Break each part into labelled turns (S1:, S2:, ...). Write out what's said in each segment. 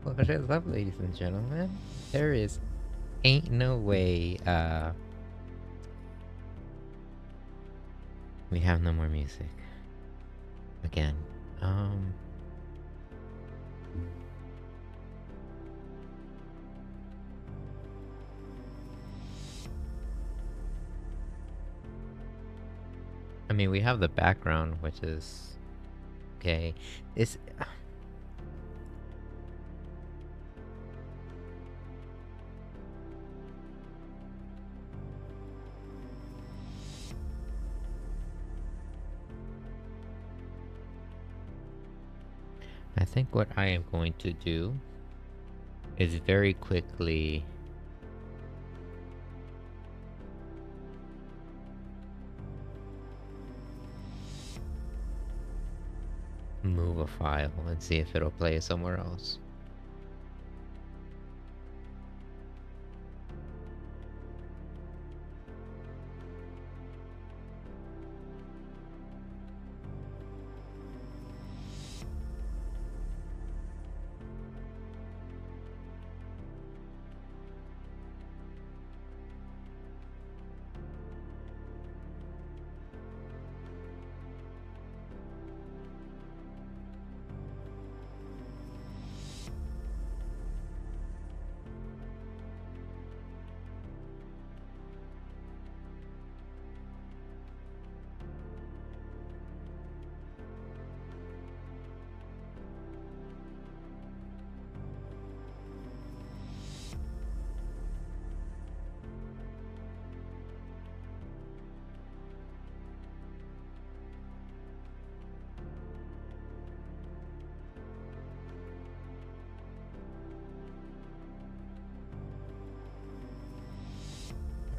S1: What is up, ladies and gentlemen? There is ain't no way we have no more music. Again. Um I mean, we have the background, which is okay. It's I think what I am going to do is very quickly move a file and see if it'll play somewhere else.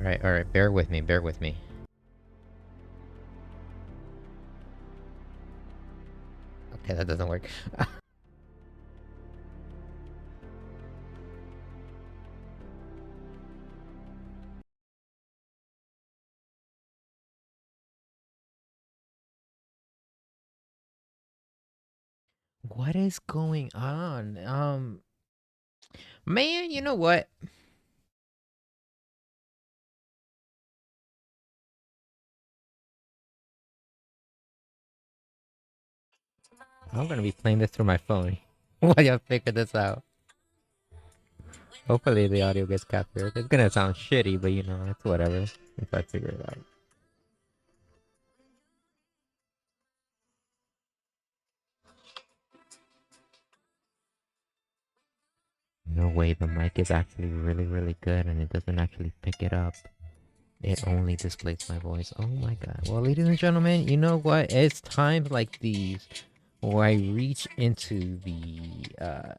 S1: Alright, bear with me, bear with me. Okay, that doesn't work. What is going on? Man, you know what? I'm gonna be playing this through my phone while y'all figure this out. Hopefully the audio gets captured. It's gonna sound shitty, but you know, it's whatever. If I figure it out. No way, the mic is actually really, really good and it doesn't actually pick it up. It only displays my voice. Oh my god. Well, ladies and gentlemen, you know what? It's times like these where I reach into the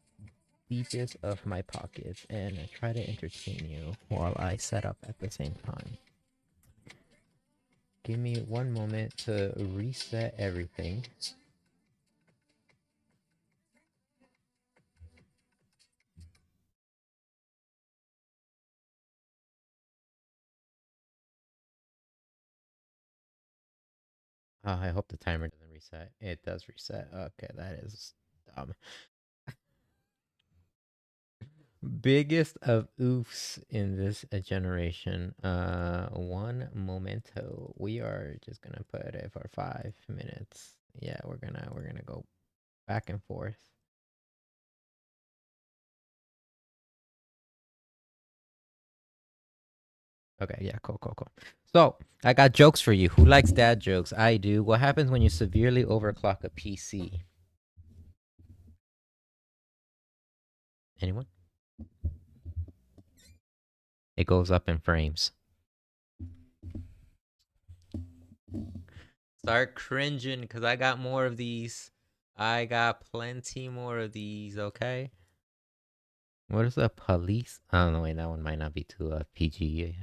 S1: deepest of my pockets and I try to entertain you while I set up at the same time. Give me one moment to reset everything. I hope the timer doesn't reset. It does reset. Okay, that is dumb. Biggest of oofs in this generation. One momento. We are just gonna put it for 5 minutes. Yeah, we're gonna go back and forth. Okay, yeah, cool. So I got jokes for you. Who likes dad jokes? I do. What happens when you severely overclock a PC? Anyone? It goes up in frames. Start cringing because I got more of these. I got plenty more of these, okay? What is a police? I don't know, wait, that one might not be too PG.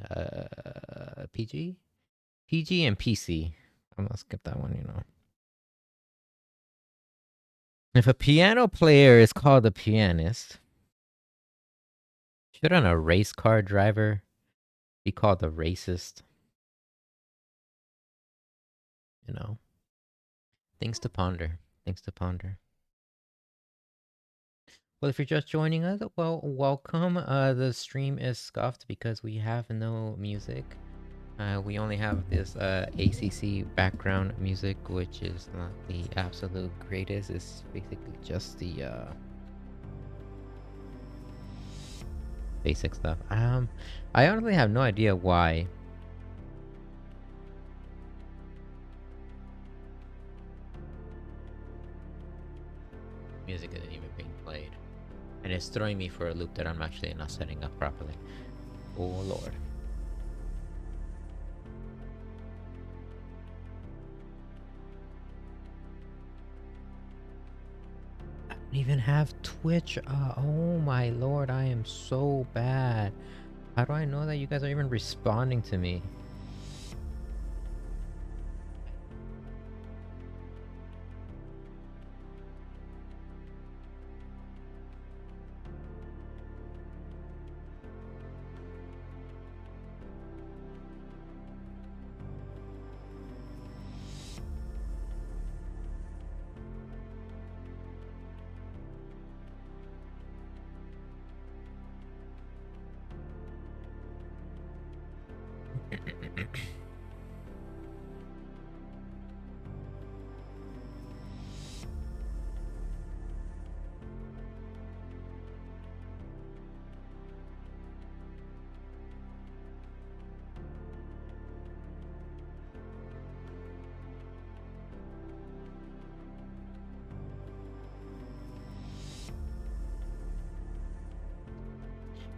S1: PG? PG and PC. I'm gonna skip that one, you know. If a piano player is called a pianist, shouldn't a race car driver be called a racist? You know, things to ponder. Things to ponder. Well, if you're just joining us, well, welcome. The stream is scuffed because we have no music. We only have this ACC background music, which is not the absolute greatest. It's basically just the basic stuff. I honestly have no idea why. Music isn't even being played, and it's throwing me for a loop that I'm actually not setting up properly. Oh lord. I don't even have Twitch. Oh my lord, I am so bad. How do I know that you guys are even responding to me?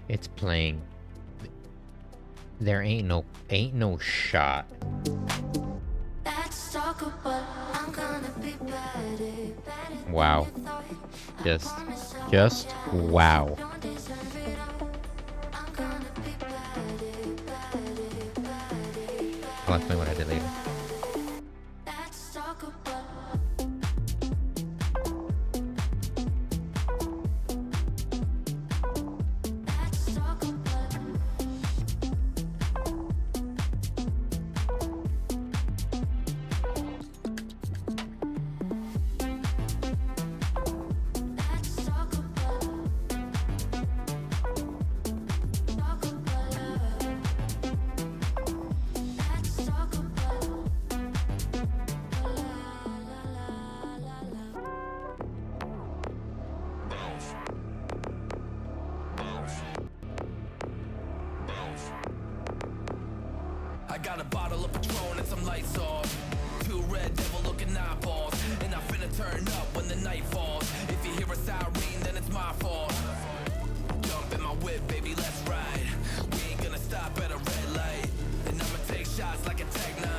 S1: It's playing. There ain't no shot. Wow. Just wow. I'll explain what I did later.
S2: I got a bottle of Patron and some lights off. Two red devil looking eyeballs. And I finna turn up when the night falls. If you hear a siren, then it's my fault. Jump in my whip, baby, let's ride. We ain't gonna stop at a red light. And I'ma take shots like a Tech 9.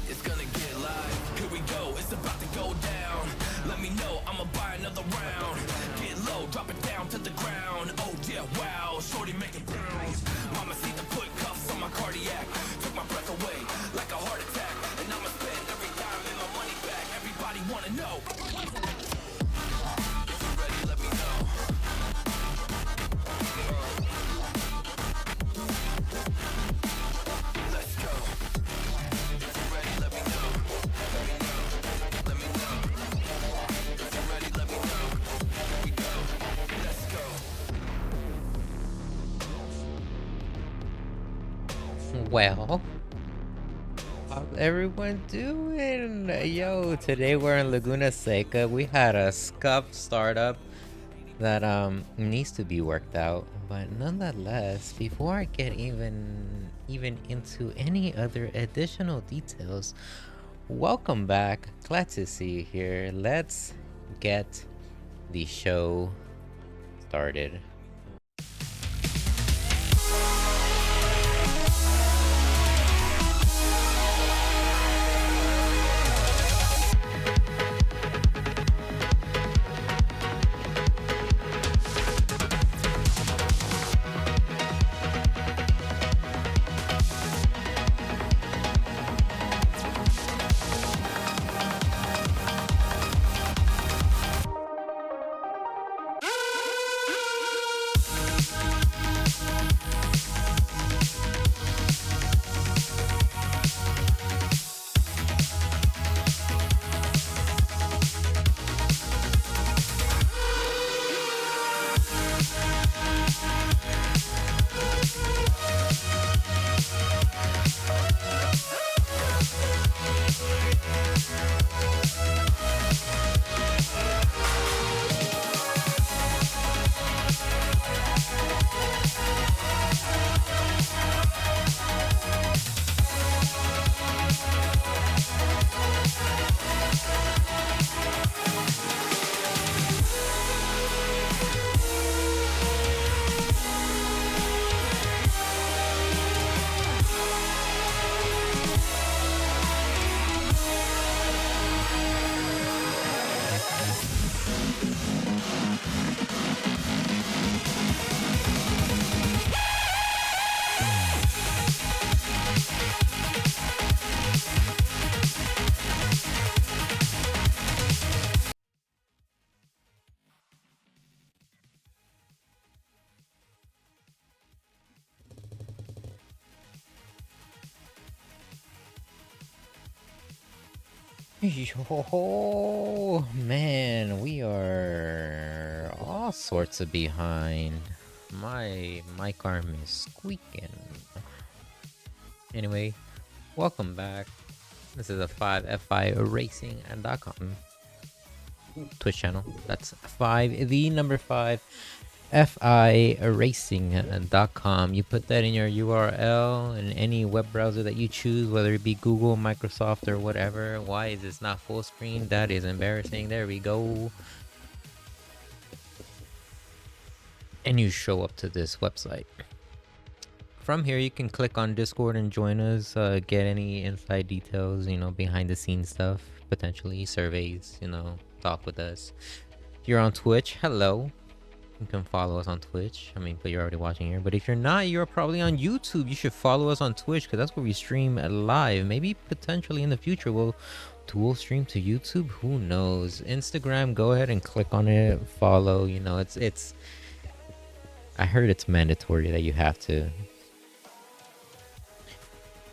S2: It's gonna get live. Here we go, it's about to go down. Let me know, I'ma buy another round. Get low, drop it down to the ground. Oh yeah, wow, shorty make it bounce. Mama see the put cuffs on my cardiac. Took my breath away like a heart attack. And I'ma spend every dime and my money back. Everybody wanna know. If you're ready, let me know. Let's go. If you're ready, let me know. Let me know. Let me know. If you're ready, let me know. Here we go. Let's go.
S1: Well, how's everyone doing? Yo, today we're in Laguna Seca. We had a scuffed startup that needs to be worked out, but nonetheless, before I get even into any other additional details, welcome back. Glad to see you here. Let's get the show started. Yo, man, we are all sorts of behind. My mic arm is squeaking. Anyway, welcome back. This is a 5FI Racing.com Twitch channel. That's 5, the number 5, FI Racing.com. You put that in your URL in any web browser that you choose, whether it be Google, Microsoft, or whatever. Why is this not full screen? That is embarrassing. There we go. And you show up to this website. From here, you can click on Discord and join us, get any inside details, behind the scenes stuff, potentially surveys, talk with us. If you're on Twitch, hello. You can follow us on Twitch. But you're already watching here. But if you're not, you're probably on YouTube. You should follow us on Twitch because that's where we stream live. Maybe potentially in the future we'll dual stream to YouTube. Who knows? Instagram, go ahead and click on it. Follow. It's. I heard it's mandatory that you have to.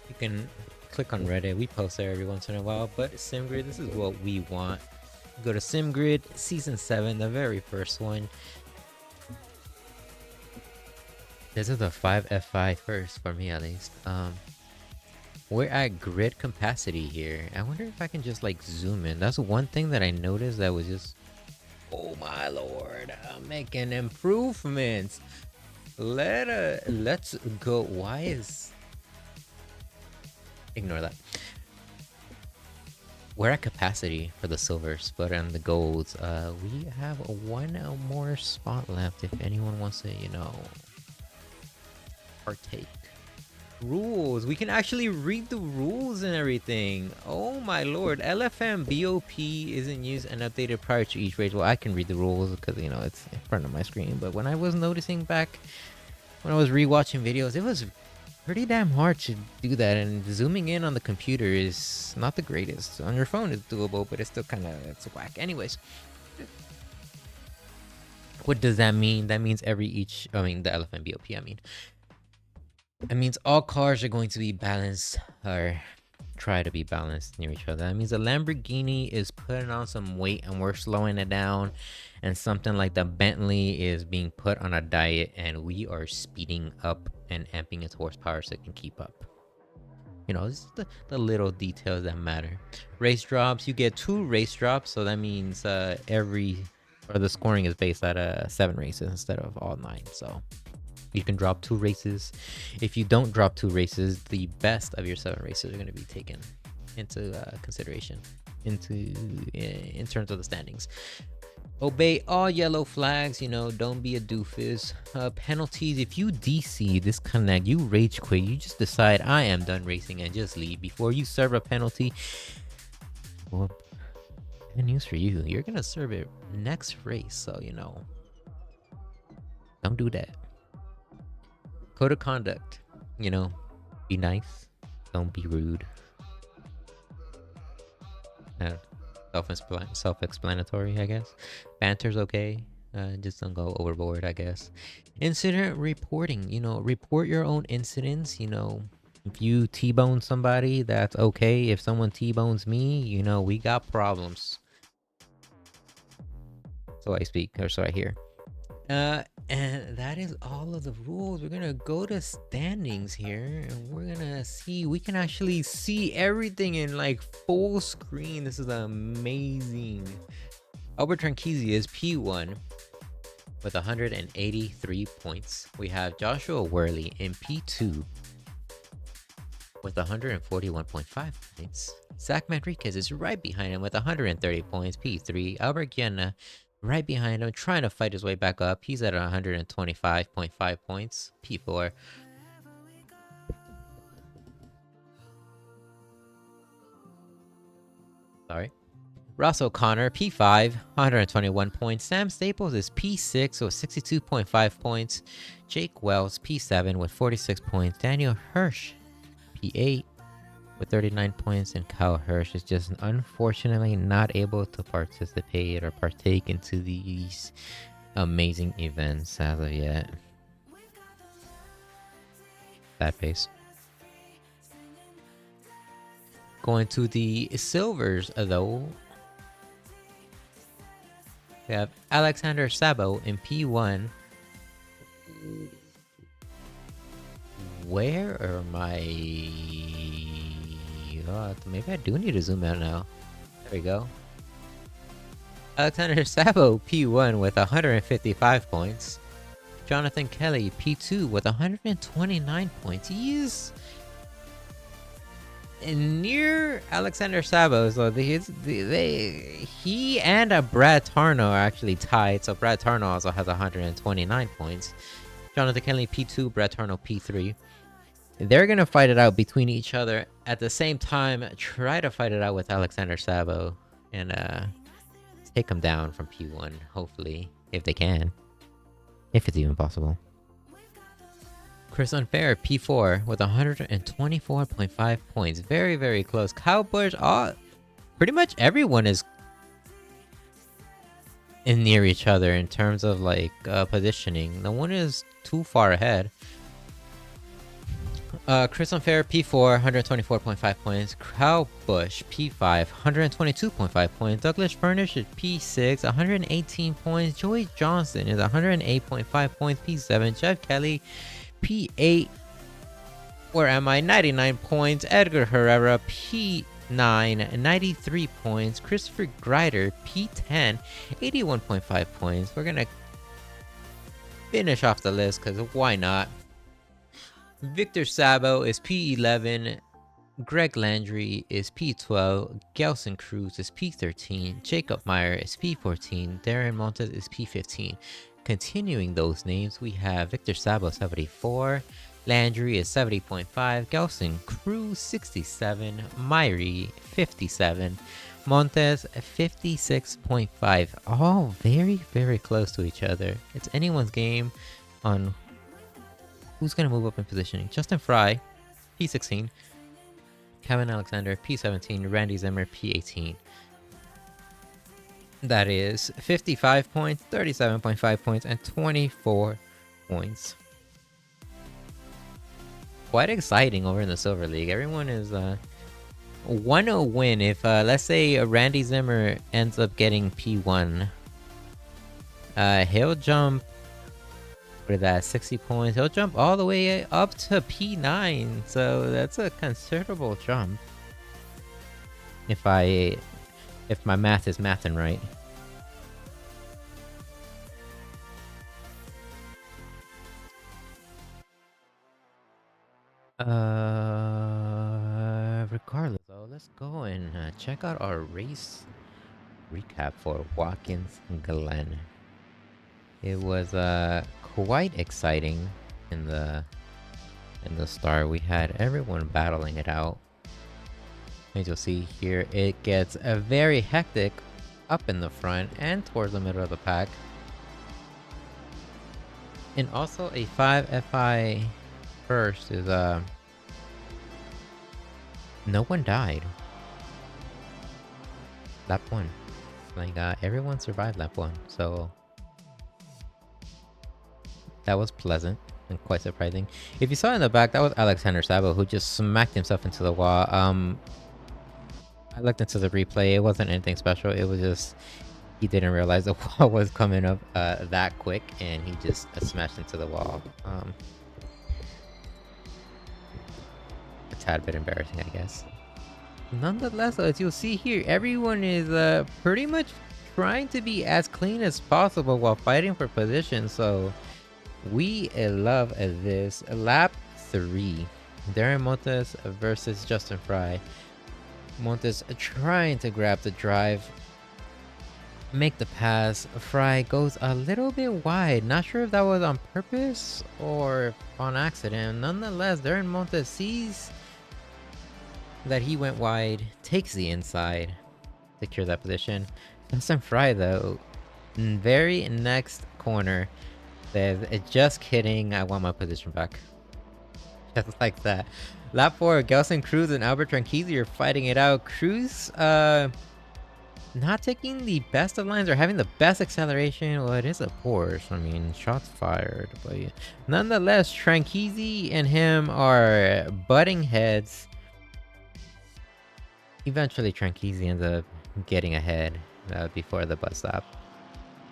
S1: You can click on Reddit. We post there every once in a while. But SimGrid, this is what we want. Go to SimGrid Season 7, the very first one. This is the 5FI first, for me at least. We're at grid capacity here. I wonder if I can just like zoom in. That's one thing that I noticed that was just... Oh my lord, I'm making improvements. Let's go. Why is... Ignore that. We're at capacity for the silvers, but on the golds, we have one more spot left if anyone wants to, partake. Rules. We can actually read the rules and everything. Oh my lord. LFM BOP isn't used and updated prior to each race. Well, I can read the rules because, it's in front of my screen. But when I was noticing back, when I was rewatching videos, it was pretty damn hard to do that. And zooming in on the computer is not the greatest. On your phone, it's doable, but it's still kind of, it's whack. Anyways. What does that mean? That means the LFM BOP, It means all cars are going to be balanced, or try to be balanced near each other. That means the Lamborghini is putting on some weight and we're slowing it down. And something like the Bentley is being put on a diet and we are speeding up and amping its horsepower so it can keep up. This is the little details that matter. Race drops, you get 2 race drops. So that means the scoring is based at 7 races instead of all 9. So you can drop 2 races. If you don't drop 2 races, the best of your 7 races are going to be taken into consideration in terms of the standings. Obey all yellow flags, don't be a doofus. Penalties, if you DC, disconnect, you rage quit, you just decide I am done racing and just leave before you serve a penalty. Well, good news for you. You're going to serve it next race, so, don't do that. Code of conduct, be nice, don't be rude. Self-explanatory, I guess. Banter's okay, just don't go overboard, I guess. Incident reporting, report your own incidents. If you T-bone somebody, that's okay. If someone T-bones me, we got problems. So I speak, or so I hear. And that is all of the rules. We're gonna go to standings here and we're gonna see, we can actually see everything in like full screen. This is amazing. Albert Tranchisi is P1 with 183 points. We have Joshua Worley in P2 with 141.5 points. Zach Manriquez is right behind him with 130 points, P3. Albert Guiana right behind him, trying to fight his way back up. He's at 125.5 points, P4. Sorry. Ross O'Connor, P5, 121 points. Sam Staples is P6 with 62.5 points. Jake Wells, P7 with 46 points. Daniel Hirsch, P8 with 39 points, and Kyle Hirsch is just unfortunately not able to participate or partake into these amazing events as of yet. That pace. Going to the silvers, though. We have Alexander Sabo in P1. Where are my... maybe I do need to zoom out now. There we go. Alexander Sabo, P1 with 155 points. Jonathan Kelly, P2 with 129 points. He is near Alexander Sabo, so he and Brad Tarno are actually tied. So Brad Tarno also has 129 points. Jonathan Kelly, P2, Brad Tarno, P3. They're gonna fight it out between each other. At the same time, try to fight it out with Alexander Sabo and take him down from P1, hopefully, if they can. If it's even possible. Chris Unfair, P4 with 124.5 points. Very, very close. Kyle Busch, pretty much everyone is near each other in terms of like positioning. No one is too far ahead. Chris Unfair, P4, 124.5 points. Kyle Busch, P5, 122.5 points. Douglas Furnish is P6, 118 points. Joey Johnson is 108.5 points. P7, Jeff Kelly, P8. Where am I? 99 points. Edgar Herrera, P9, 93 points. Christopher Greider, P10, 81.5 points. We're gonna finish off the list because why not? Victor Sabo is P11, Greg Landry is P12, Gelson Cruz is P13, Jacob Meyer is P14, Darren Montes is P15. Continuing those names, we have Victor Sabo 74, Landry is 70.5, Gelson Cruz 67, Myrie 57, Montes 56.5. All very, very close to each other. It's anyone's game on who's going to move up in positioning. Justin Fry, P16. Kevin Alexander, P17. Randy Zimmer, P18. That is 55 points, 37.5 points, and 24 points. Quite exciting over in the Silver League. Everyone is 1-0 win. If, let's say, Randy Zimmer ends up getting P1, he'll jump with that 60 points. He'll jump all the way up to P9, so that's a considerable jump. If my math is mathing right. Regardless though, let's go and check out our race recap for Watkins Glen. It was quite exciting in the start. We had everyone battling it out. As you'll see here, it gets very hectic up in the front and towards the middle of the pack. And also a 5 FI first is no one died. Lap 1. Like everyone survived lap 1, so that was pleasant and quite surprising. If you saw in the back, that was Alexander Sabo who just smacked himself into the wall. I looked into the replay. It wasn't anything special. It was just he didn't realize the wall was coming up that quick, and he just smashed into the wall. A tad bit embarrassing, I guess. Nonetheless, as you'll see here, everyone is pretty much trying to be as clean as possible while fighting for position. So we love this. Lap 3, Darren Montes versus Justin Fry. Montes trying to grab the drive, make the pass. Fry goes a little bit wide. Not sure if that was on purpose or on accident. Nonetheless, Darren Montes sees that he went wide, takes the inside, secure that position. Justin Fry though, very next corner, says, just kidding, I want my position back. Just like that. Lap 4, Gelson Cruz and Albert Tranquisi are fighting it out. Cruz not taking the best of lines or having the best acceleration. Well, it is a Porsche. I mean, shots fired. But yeah. Nonetheless, Tranquisi and him are butting heads. Eventually, Tranqueezy ends up getting ahead before the bus stop.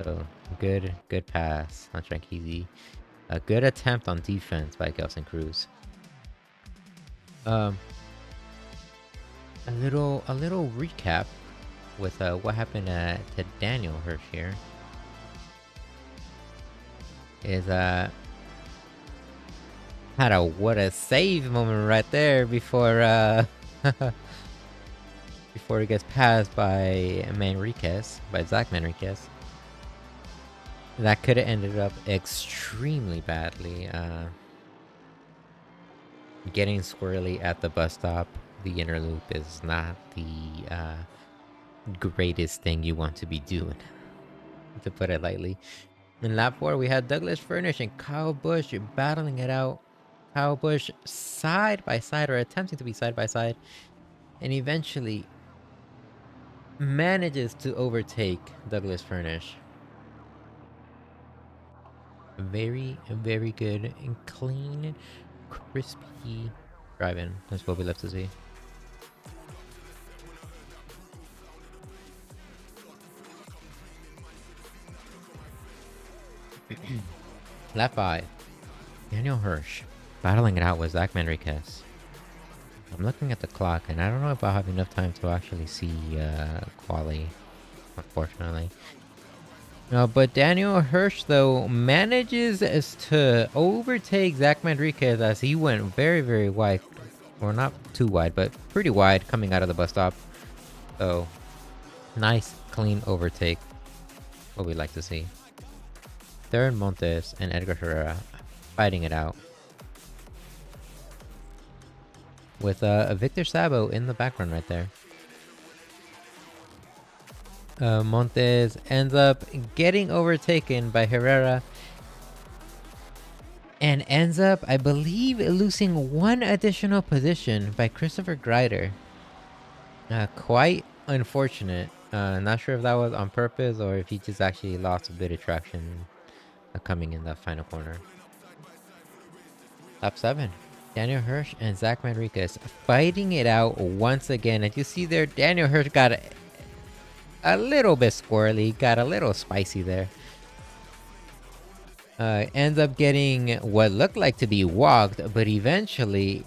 S1: So good pass on Tranqueezy. A good attempt on defense by Gelson Cruz. Um, a little recap with what happened to Daniel Hirsch here is had a what a save moment right there before before he gets passed by Zach Manriquez. That could have ended up extremely badly. Getting squirrely at the bus stop, the inner loop is not the greatest thing you want to be doing, to put it lightly. In lap 4, we had Douglas Furnish and Kyle Busch battling it out. Kyle Busch side by side, or attempting to be side by side, and eventually manages to overtake Douglas Furnish. Very good and clean, crispy driving. That's what we love to see. Lap 5. Daniel Hirsch battling it out with Zach Manriquez. I'm looking at the clock, and I don't know if I'll have enough time to actually see quali, unfortunately. No, but Daniel Hirsch, though, manages to overtake Zach Manriquez as he went very wide. Or not too wide, but pretty wide coming out of the bus stop. So, nice, clean overtake. What we like to see. Darren Montes and Edgar Herrera fighting it out. With Victor Sabo in the background right there. Montes ends up getting overtaken by Herrera. And ends up, I believe, losing one additional position by Christopher Greider. Quite unfortunate. Not sure if that was on purpose or if he just actually lost a bit of traction coming in that final corner. Lap 7. Daniel Hirsch and Zach Manriquez fighting it out once again. As you see there, Daniel Hirsch got a little bit squirrely, got a little spicy there. Ends up getting what looked like to be walked, but eventually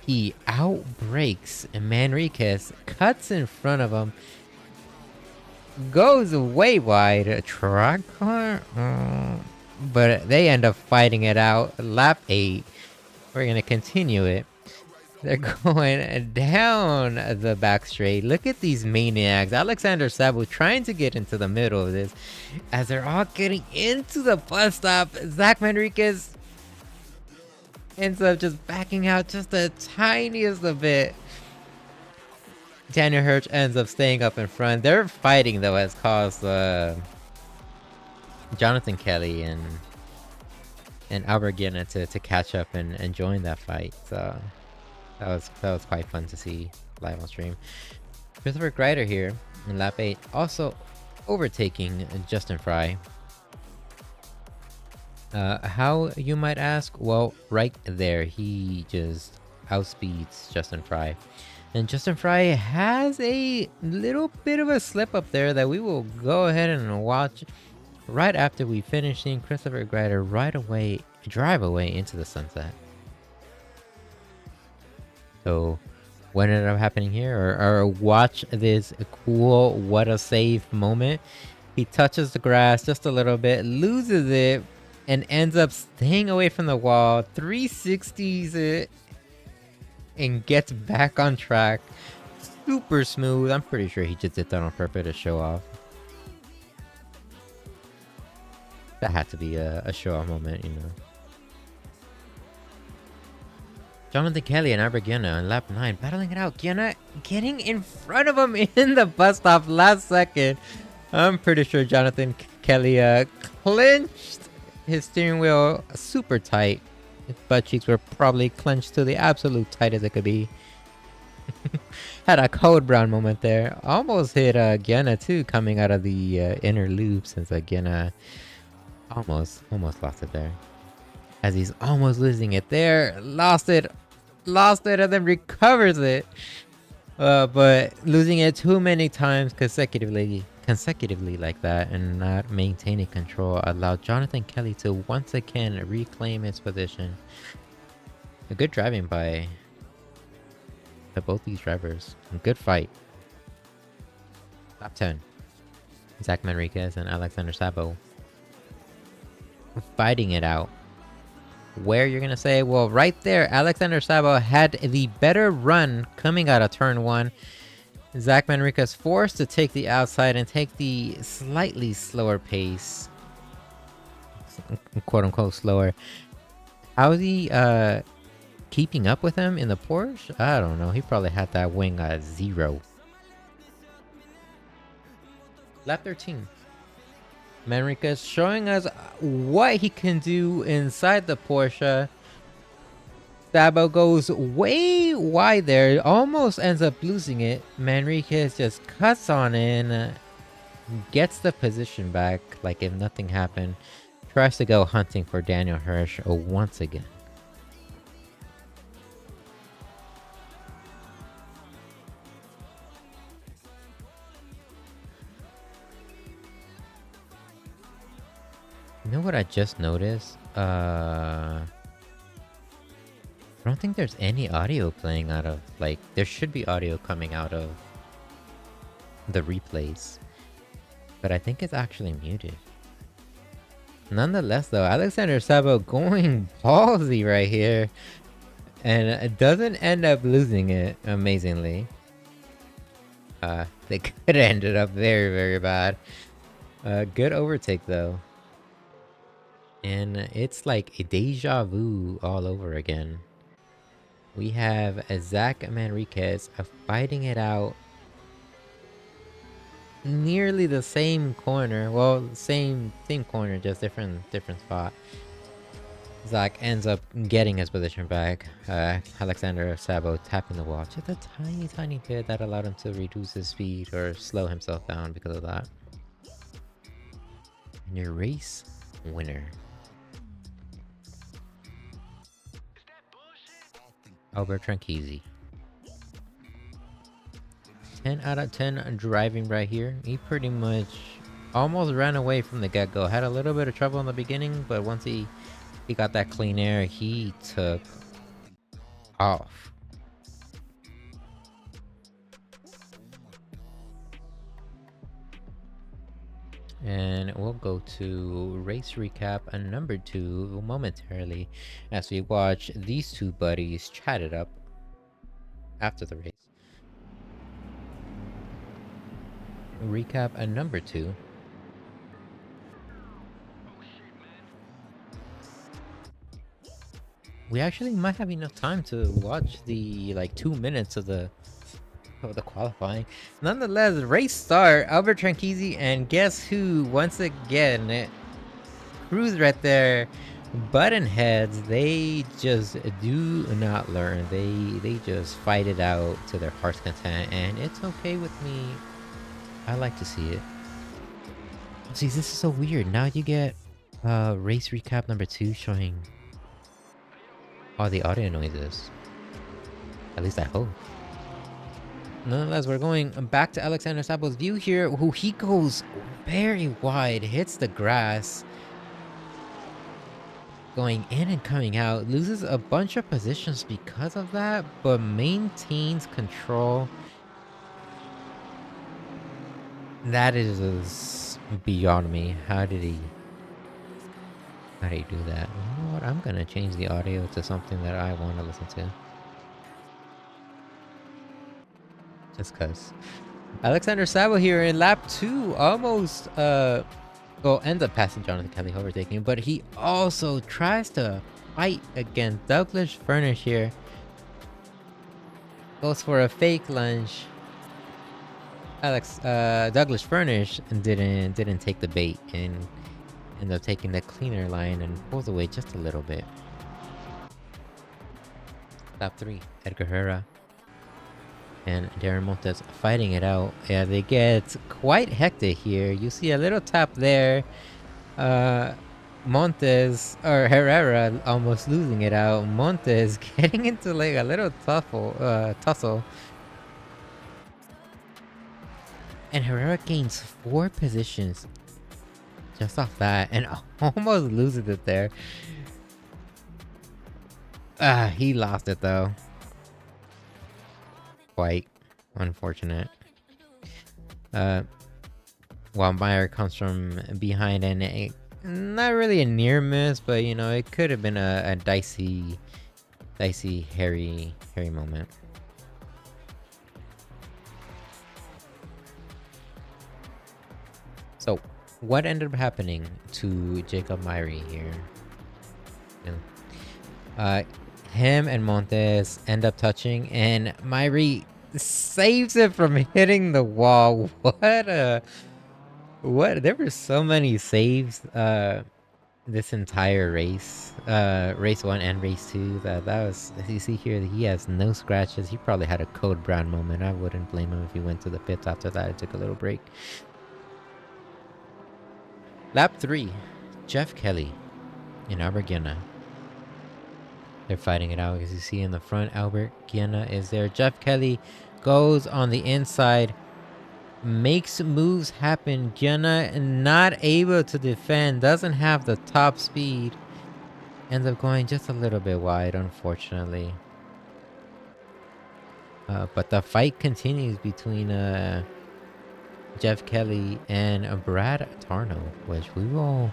S1: he outbreaks Manriquez, cuts in front of him, goes way wide, track car, but they end up fighting it out. Lap 8. We're going to continue it. They're going down the back straight. Look at these maniacs. Alexander Sabo trying to get into the middle of this. As they're all getting into the bus stop, Zach Manriquez ends up just backing out just the tiniest of bit. Daniel Hirsch ends up staying up in front. Their fighting, though, has caused Jonathan Kelly and Albert Guiana to catch up and join that fight. So that was quite fun to see live on stream. Christopher Greider here in lap 8, also overtaking Justin Fry. How, you might ask? Well, right there, he just outspeeds Justin Fry. And Justin Fry has a little bit of a slip up there that we will go ahead and watch right after we finish seeing Christopher Greider drive away into the sunset. So what ended up happening here, or watch this cool what a save moment. He touches the grass just a little bit, loses it, and ends up staying away from the wall, 360s it, and gets back on track. Super smooth. I'm pretty sure he just did that on purpose to show off. That had to be a show-off moment, you know. Jonathan Kelly and Albert Guiana on lap 9 battling it out. Guiana getting in front of him in the bus stop last second. I'm pretty sure Jonathan Kelly clinched his steering wheel super tight. His butt cheeks were probably clenched to the absolute tight as it could be. Had a Code Brown moment there. Almost hit Guiana too, coming out of the inner loop, since Guiana almost lost it there. As he's almost losing it there, lost it, and then recovers it. But losing it too many times consecutively like that and not maintaining control allowed Jonathan Kelly to once again reclaim his position. A good driving by both these drivers. A good fight. Top 10. Zach Manriquez and Alexander Sabo fighting it out. Where you're gonna say, well, right there, Alexander Sabo had the better run coming out of turn 1. Zach Manriquez forced to take the outside and take the slightly slower pace. Quote unquote slower. How is he keeping up with him in the Porsche? I don't know. He probably had that wing at 0. Lap 13. Manriquez showing us what he can do inside the Porsche. Sabo goes way wide there, almost ends up losing it. Manriquez just cuts on in, gets the position back like if nothing happened. Tries to go hunting for Daniel Hirsch once again. You know what I just noticed? I don't think there's any audio playing out of, like, there should be audio coming out of the replays. But I think it's actually muted. Nonetheless though, Alexander Sabo going ballsy right here. And it doesn't end up losing it, amazingly. They could have ended up very, very bad. Good overtake though. And it's like a deja vu all over again. We have a Zach Manriquez fighting it out nearly the same corner. Well, same corner, just different spot. Zach ends up getting his position back. Alexander Sabo tapping the wall just a tiny bit that allowed him to reduce his speed or slow himself down because of that. And your race winner, Albert Tranchisi. 10 out of 10 driving right here. He pretty much almost ran away from the get-go. Had a little bit of trouble in the beginning, but once he got that clean air, he took off. And we'll go to race recap number 2 momentarily as we watch these two buddies chat it up after the race. Recap number 2. We actually might have enough time to watch the 2 minutes of the qualifying. Nonetheless, race start, Albert Tranchisi, and guess who once again, Cruz right there, button heads. They just do not learn. They just fight it out to their heart's content, and it's okay with me. I like to see it. See, this is so weird. Now you get race recap number 2 showing all the audio noises. At least I hope. Nonetheless, we're going back to Alexander Sabo's view here, who he goes very wide, hits the grass, going in and coming out, loses a bunch of positions because of that, but maintains control. That is beyond me. How did he do that? You know what? I'm gonna change the audio to something that I want to listen to. Just cause. Alexander Sabo here in lap 2 almost ends up passing Jonathan Kelly, overtaking, but he also tries to fight against Douglas Furnish here. Goes for a fake lunge. Douglas Furnish didn't take the bait and ended up taking the cleaner line and pulls away just a little bit. Lap 3, Edgar Herrera and Darren Montes fighting it out. Yeah, they get quite hectic here. You see a little tap there. Montes or Herrera almost losing it out. Montes getting into like a little tussle. And Herrera gains 4 positions just off that and almost loses it there. He lost it though. Quite unfortunate. While Meyer comes from behind and not really a near miss, but you know, it could have been a dicey, hairy moment. So, what ended up happening to Jacob Myrie here? Him and Montes end up touching, and Myrie saves it from hitting the wall. What? There were so many saves this entire race. Race 1 and race 2. That was, as you see here, he has no scratches. He probably had a Code Brown moment. I wouldn't blame him if he went to the pits after that and took a little break. Lap 3. Jeff Kelly and Albert Guiana. They're fighting it out. As you see in the front, Albert Guiana is there. Jeff Kelly goes on the inside, makes moves happen. Guiana not able to defend, doesn't have the top speed. Ends up going just a little bit wide, unfortunately. But the fight continues between Jeff Kelly and Brad Tarno, which we will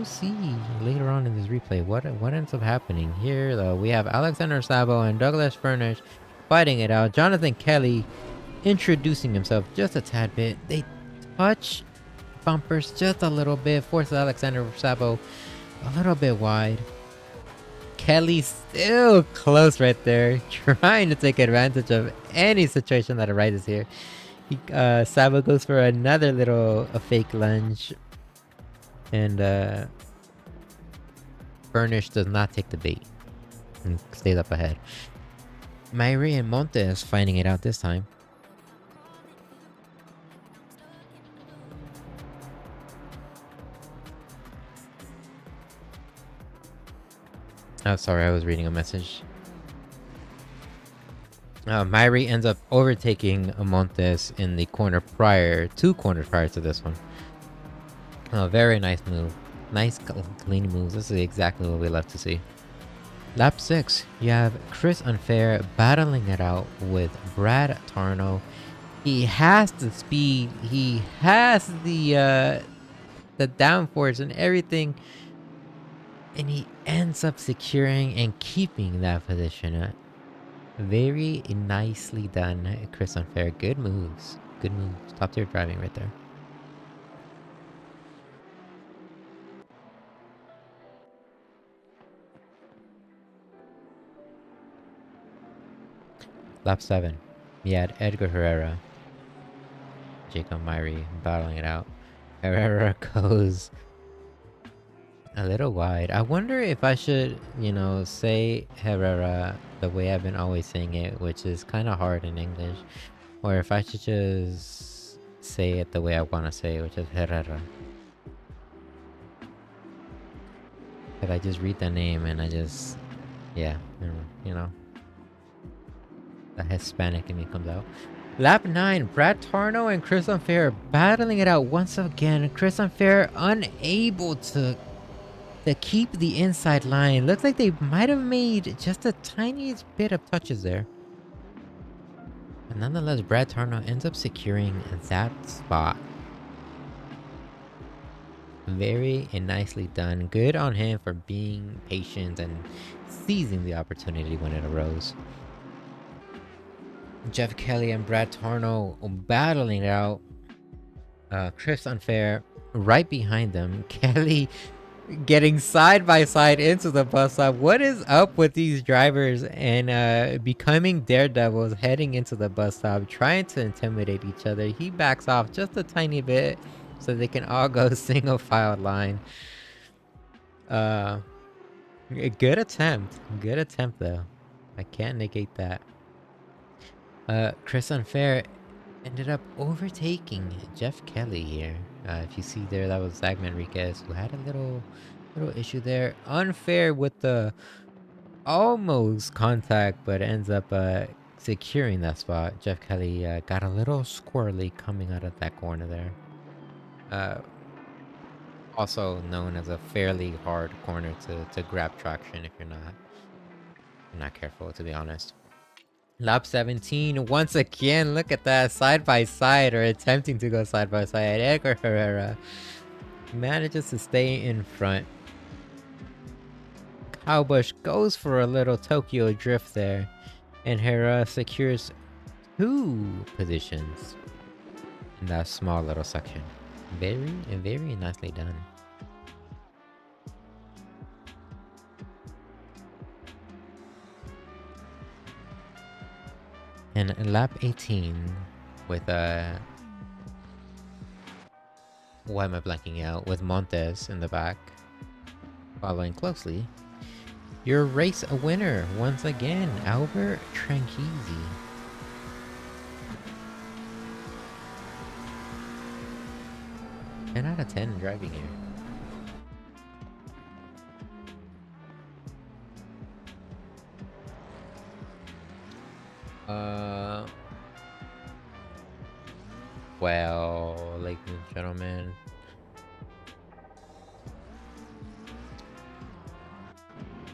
S1: see later on in this replay. What ends up happening here, though? We have Alexander Sabo and Douglas Furnish fighting it out. Jonathan Kelly introducing himself just a tad bit. They touch bumpers just a little bit, forces Alexander Sabo a little bit wide. Kelly still close right there, trying to take advantage of any situation that arises here. Sabo goes for another little fake lunge, and Furnish does not take the bait and stays up ahead. Myrie and Montes finding it out this time. Oh, sorry, I was reading a message. Myrie ends up overtaking Montes in the corner prior, 2 corners prior to this one. Oh, very nice move. Nice clean moves. This is exactly what we love to see. Lap 6, you have Chris Unfair battling it out with Brad Tarno. He has the speed. He has the downforce and everything. And he ends up securing and keeping that position. Very nicely done, Chris Unfair. Good moves. Good moves. Top tier driving right there. Lap 7. We had Edgar Herrera, Jacob Myrie battling it out. Herrera goes a little wide. I wonder if I should, say Herrera the way I've been always saying it, which is kind of hard in English, or if I should just say it the way I want to say it, which is Herrera. If I just read the name and I just, yeah, the Hispanic in me comes out. Lap 9, Brad Tarno and Chris Unfair battling it out once again. Chris Unfair unable to keep the inside line. Looks like they might have made just a tiniest bit of touches there. But nonetheless, Brad Tarno ends up securing that spot. Very nicely done. Good on him for being patient and seizing the opportunity when it arose. Jeff Kelly and Brad Tarno battling it out. Chris Unfair right behind them. Kelly getting side by side into the bus stop. What is up with these drivers and becoming daredevils heading into the bus stop, trying to intimidate each other? He backs off just a tiny bit so they can all go single file line. Good attempt though. I can't negate that. Chris Unfair ended up overtaking Jeff Kelly here. If you see there, that was Zach Manriquez, who had a little issue there. Unfair with the almost contact, but ends up securing that spot. Jeff Kelly got a little squirrely coming out of that corner there. Also known as a fairly hard corner to grab traction if you're not careful, to be honest. Lap 17, once again, look at that, side by side, or attempting to go side by side. Edgar Herrera manages to stay in front. Kyle goes for a little Tokyo drift there, and Herrera secures 2 positions in that small little section. Very nicely done. And lap 18 with why am I blanking out? With Montes in the back, following closely. Your race a winner once again, Albert Tranchisi. Ten out of 10 driving here. Well, ladies and gentlemen,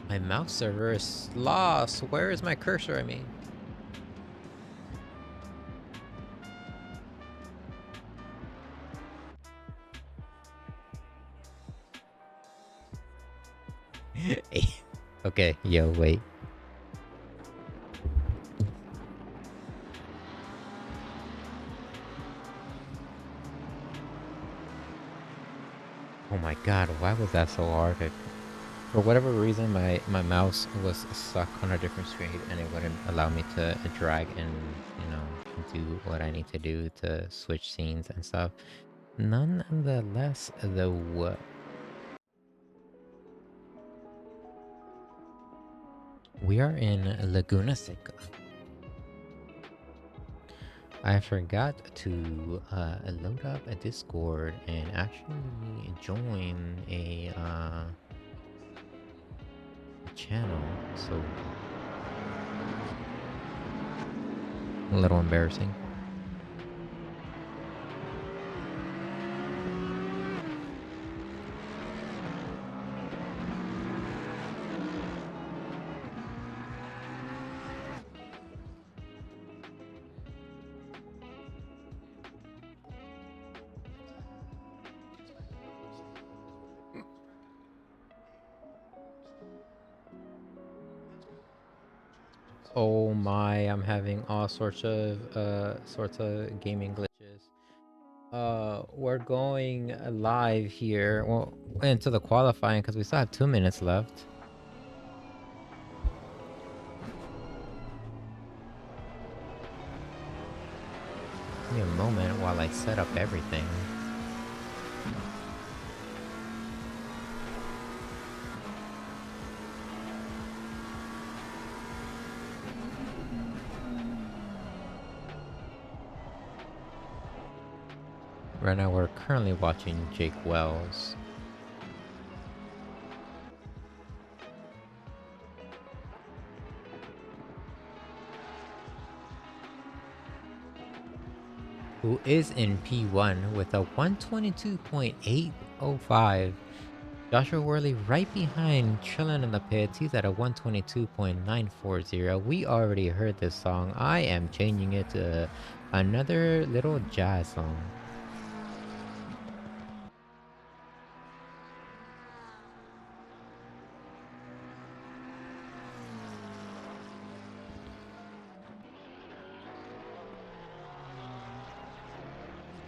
S1: my mouse server is lost. Where is my cursor? I mean, okay, yo, wait. Oh my god, why was that so hard? For whatever reason, my mouse was stuck on a different screen and it wouldn't allow me to drag and, you know, do what I need to do to switch scenes and stuff. Nonetheless, though, we are in Laguna Seca. I forgot to load up a Discord and actually join a channel, so a little embarrassing. Oh my, I'm having all sorts of gaming glitches. We're going live here, well, into the qualifying because we still have 2 minutes left. Give me a moment while I set up everything. Right now we're currently watching Jake Wells. Who is in P1 with a 122.805. Joshua Worley right behind, chilling in the pits. He's at a 122.940. We already heard this song. I am changing it to another little jazz song.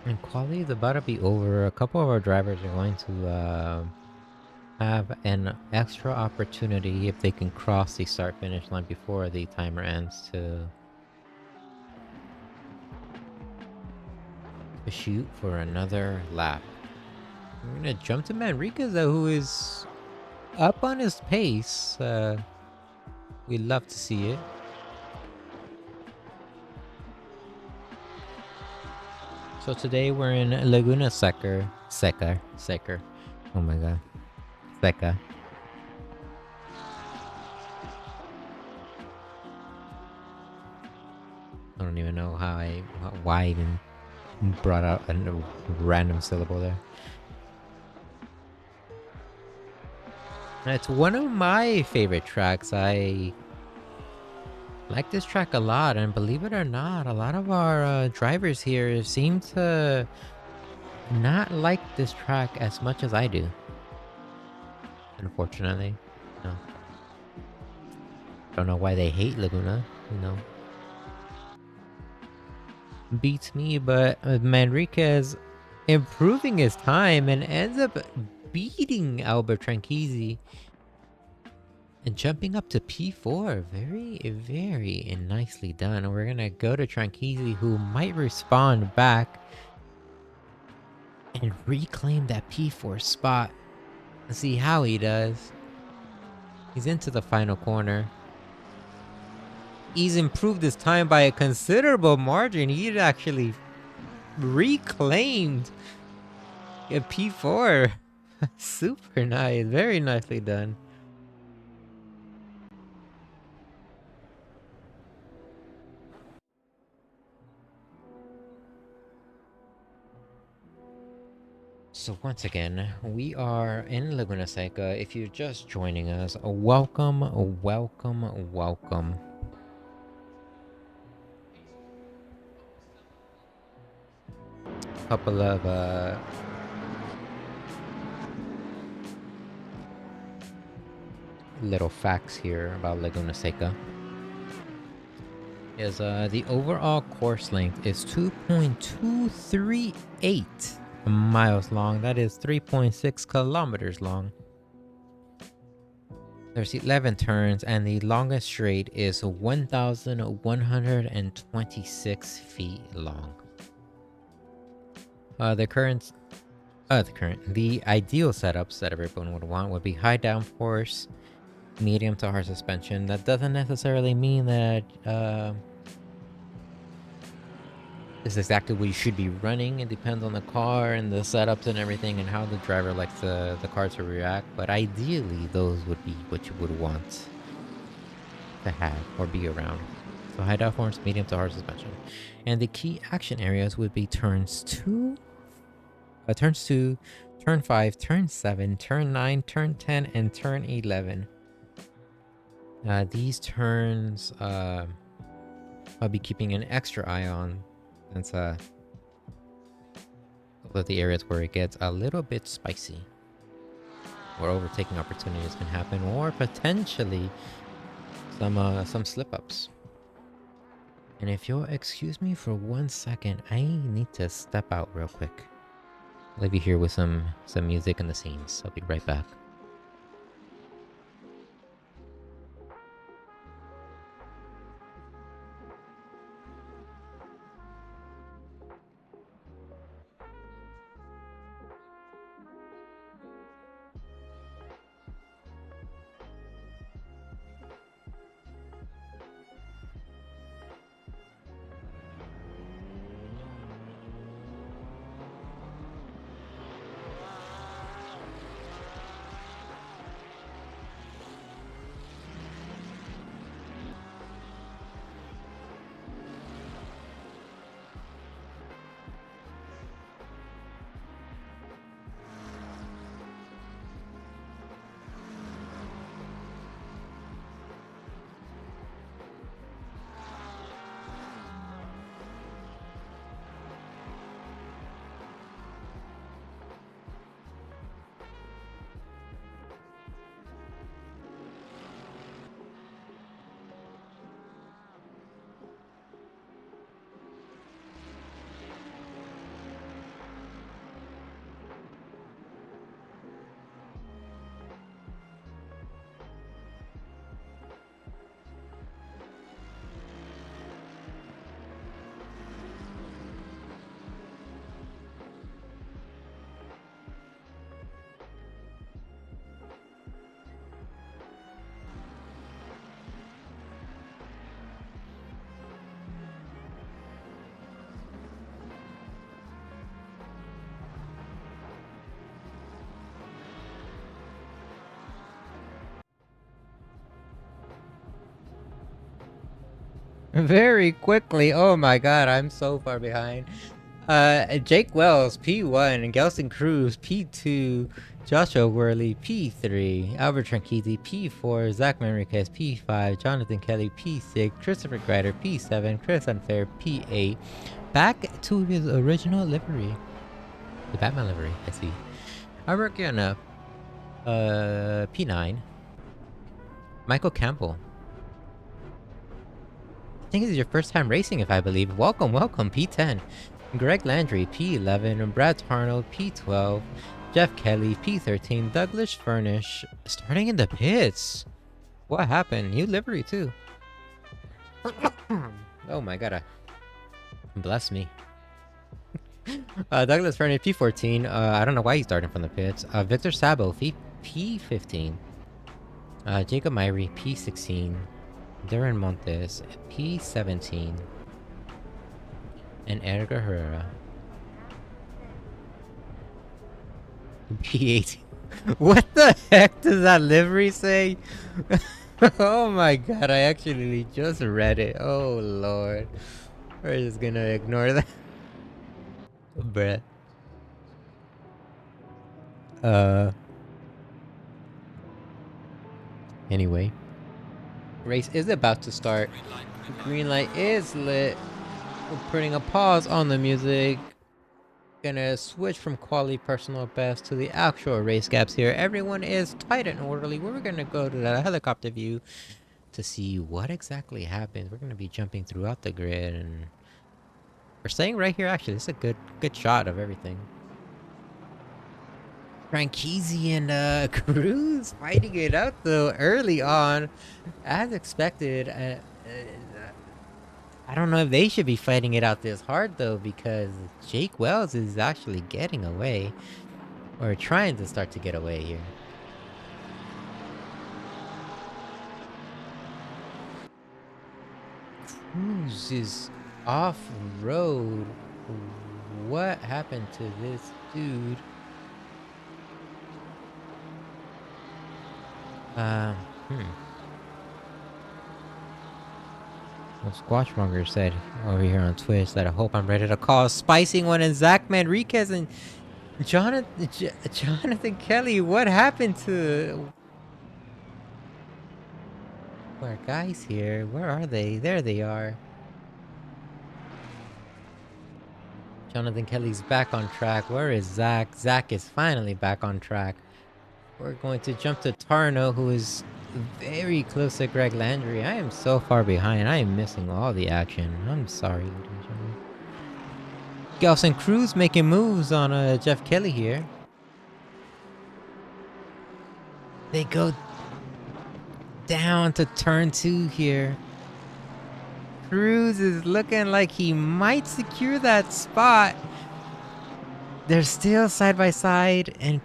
S1: And quality is about to be over. A couple of our drivers are going to have an extra opportunity if they can cross the start finish line before the timer ends to shoot for another lap. We're gonna jump to Manriquez, who is up on his pace. We love to see it. So today we're in Laguna Seca. Oh my god. Seca. I don't even know why I even brought out a random syllable there. It's one of my favorite tracks. I like this track a lot, and believe it or not, a lot of our drivers here seem to not like this track as much as I do. Unfortunately, no. Don't know why they hate Laguna. Beats me, but Manriquez improving his time and ends up beating Albert Tranchisi and jumping up to P4. Very, very nicely done. And we're going to go to Tranchisi, who might respond back and reclaim that P4 spot. Let's see how he does. He's into the final corner. He's improved his time by a considerable margin. He actually reclaimed a P4. Super nice. Very nicely done. So once again, we are in Laguna Seca. If you're just joining us, welcome, welcome, welcome. Couple of little facts here about Laguna Seca. Is the overall course length is 2.238 miles long. That is 3.6 kilometers long. There's 11 turns, and the longest straight is 1,126 feet long. The ideal setups that everyone would want would be high downforce, medium to hard suspension. That doesn't necessarily mean that this is exactly what you should be running. It depends on the car and the setups and everything and how the driver likes the car to react. But ideally, those would be what you would want to have or be around. So high downforce, medium to hard suspension. And the key action areas would be turns 2, turn 5, turn 7, turn 9, turn 10, and turn 11. These turns I'll be keeping an extra eye on, since those are the areas where it gets a little bit spicy, where overtaking opportunities can happen, or potentially some slip-ups. And if you'll excuse me for 1 second, I need to step out real quick. I'll leave you here with some music and the scenes. I'll be right back. very quickly. Oh my god, I'm so far behind. Jake Wells, P1, Gelson Cruz, P2, Joshua Worley, P3, Albert Tranquisi, P4, Zach Manriquez, P5, Jonathan Kelly, P6, Christopher Grider, P7, Chris Unfair, P8. Back to his original livery. The Batman livery, I see. Albert Gianna, P9. Michael Campbell. I think this is your first time racing, if I believe. Welcome, welcome, P10. Greg Landry, P11, Brad Tarnold, P12, Jeff Kelly, P13, Douglas Furnish, starting in the pits. What happened? New livery, too. Oh my god, bless me. Douglas Furnish, P14, I don't know why he's starting from the pits. Victor Sabo, P15. Jacob Myrie, P16. Darren Montes, P17. And Edgar Herrera, P18. What the heck does that livery say? Oh my god, I actually just read it. Oh lord. We're just gonna ignore that. Bruh. Anyway. Race is about to start. Green light is lit. We're putting a pause on the music. Gonna switch from quality personal best to the actual race gaps here. Everyone is tight and orderly. We're gonna go to the helicopter view to see what exactly happens. We're gonna be jumping throughout the grid, and we're staying right here. Actually, this is a good shot of everything. Frankisi and Cruz fighting it out though early on, as expected. I don't know if they should be fighting it out this hard though, because Jake Wells is actually getting away, or trying to start to get away here. Cruz is off-road. What happened to this dude? Well, Squashmonger said over here on Twitch that I hope I'm ready to call Spicing One and Zach Manriquez and Jonathan Kelly. What happened to our guys here? Where are they? There they are. Jonathan Kelly's back on track. Where is Zach? Zach is finally back on track. We're going to jump to Tarno, who is very close to Greg Landry. I am so far behind. I am missing all the action. I'm sorry, ladies and gentlemen. Gelson Cruz making moves on Jeff Kelly here. They go down to turn 2 here. Cruz is looking like he might secure that spot. They're still side by side, and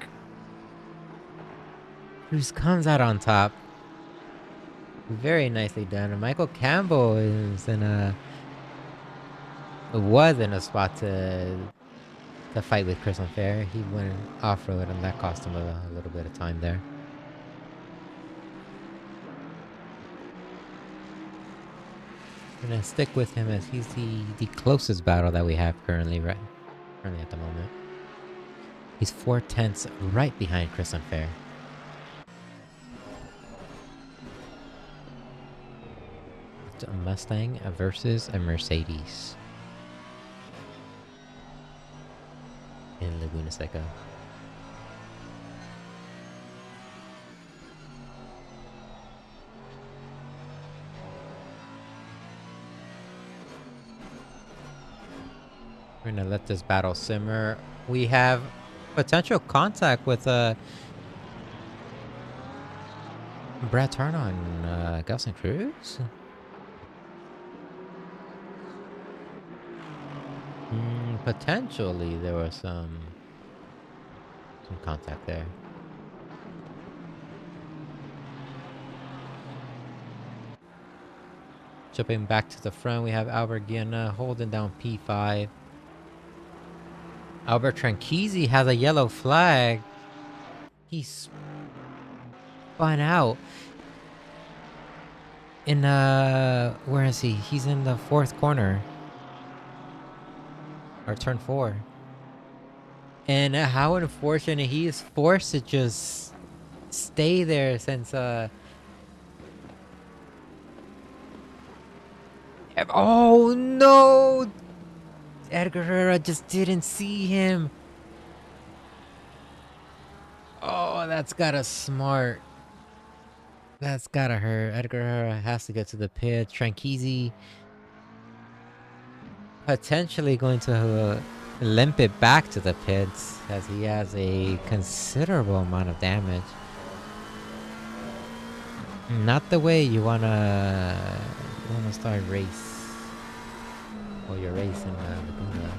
S1: Cruz comes out on top. Very nicely done. And Michael Campbell is was in a spot to fight with Chris Unfair. He went off-road, and that cost him a little bit of time there. I'm gonna stick with him as he's the closest battle that we have currently at the moment. He's 4/10 right behind Chris Unfair. It's a Mustang versus a Mercedes in Laguna Seca. We're gonna let this battle simmer. We have potential contact with Brad Tarno and Gelson Cruz. Potentially there was some contact there. Jumping back to the front, we have Albert Guiana holding down P5. Albert Tranquisi has a yellow flag. He spun out. in where is he? He's in the fourth corner. Or turn 4. And how unfortunate he is forced to just stay there since oh no! Edgar Herrera just didn't see him. Oh, that's gotta smart. That's gotta hurt. Edgar Herrera has to get to the pit. Tranqueezy potentially going to limp it back to the pits as he has a considerable amount of damage. Not the way you wanna start a race. Or your race in Laguna.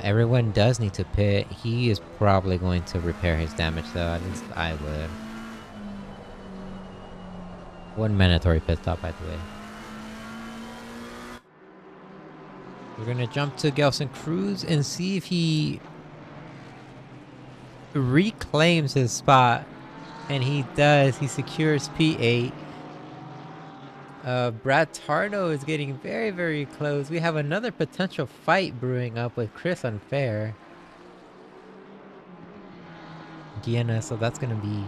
S1: Everyone does need to pit. He is probably going to repair his damage though. At least I would. One mandatory pit stop, by the way. We're gonna jump to Gelson Cruz and see if he reclaims his spot. And he does. He secures P8. Brad Tardo is getting very, very close. We have another potential fight brewing up with Chris Unfair. Guiana, so that's gonna be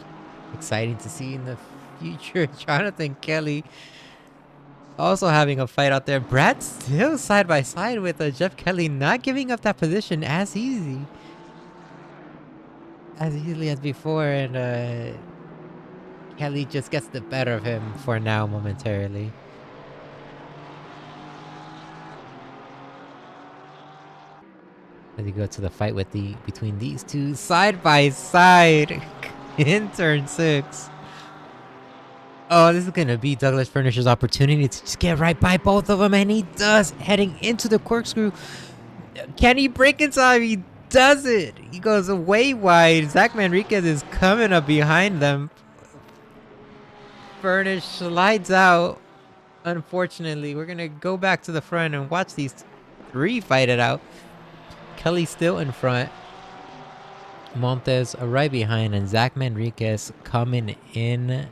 S1: exciting to see in the future. Jonathan Kelly also having a fight out there. Brad still side by side with Jeff Kelly, not giving up that position as easily as before, and Kelly just gets the better of him for now momentarily. As you go to the fight with between these two side by side in turn 6. Oh, this is gonna be Douglas Furnish's opportunity to just get right by both of them, and he does, heading into the corkscrew. Can he break in time? He does it. He goes way wide. Zach Manriquez is coming up behind them. Furnish slides out. Unfortunately, we're gonna go back to the front and watch these 3 fight it out. Kelly still in front. Montes right behind, and Zach Manriquez coming in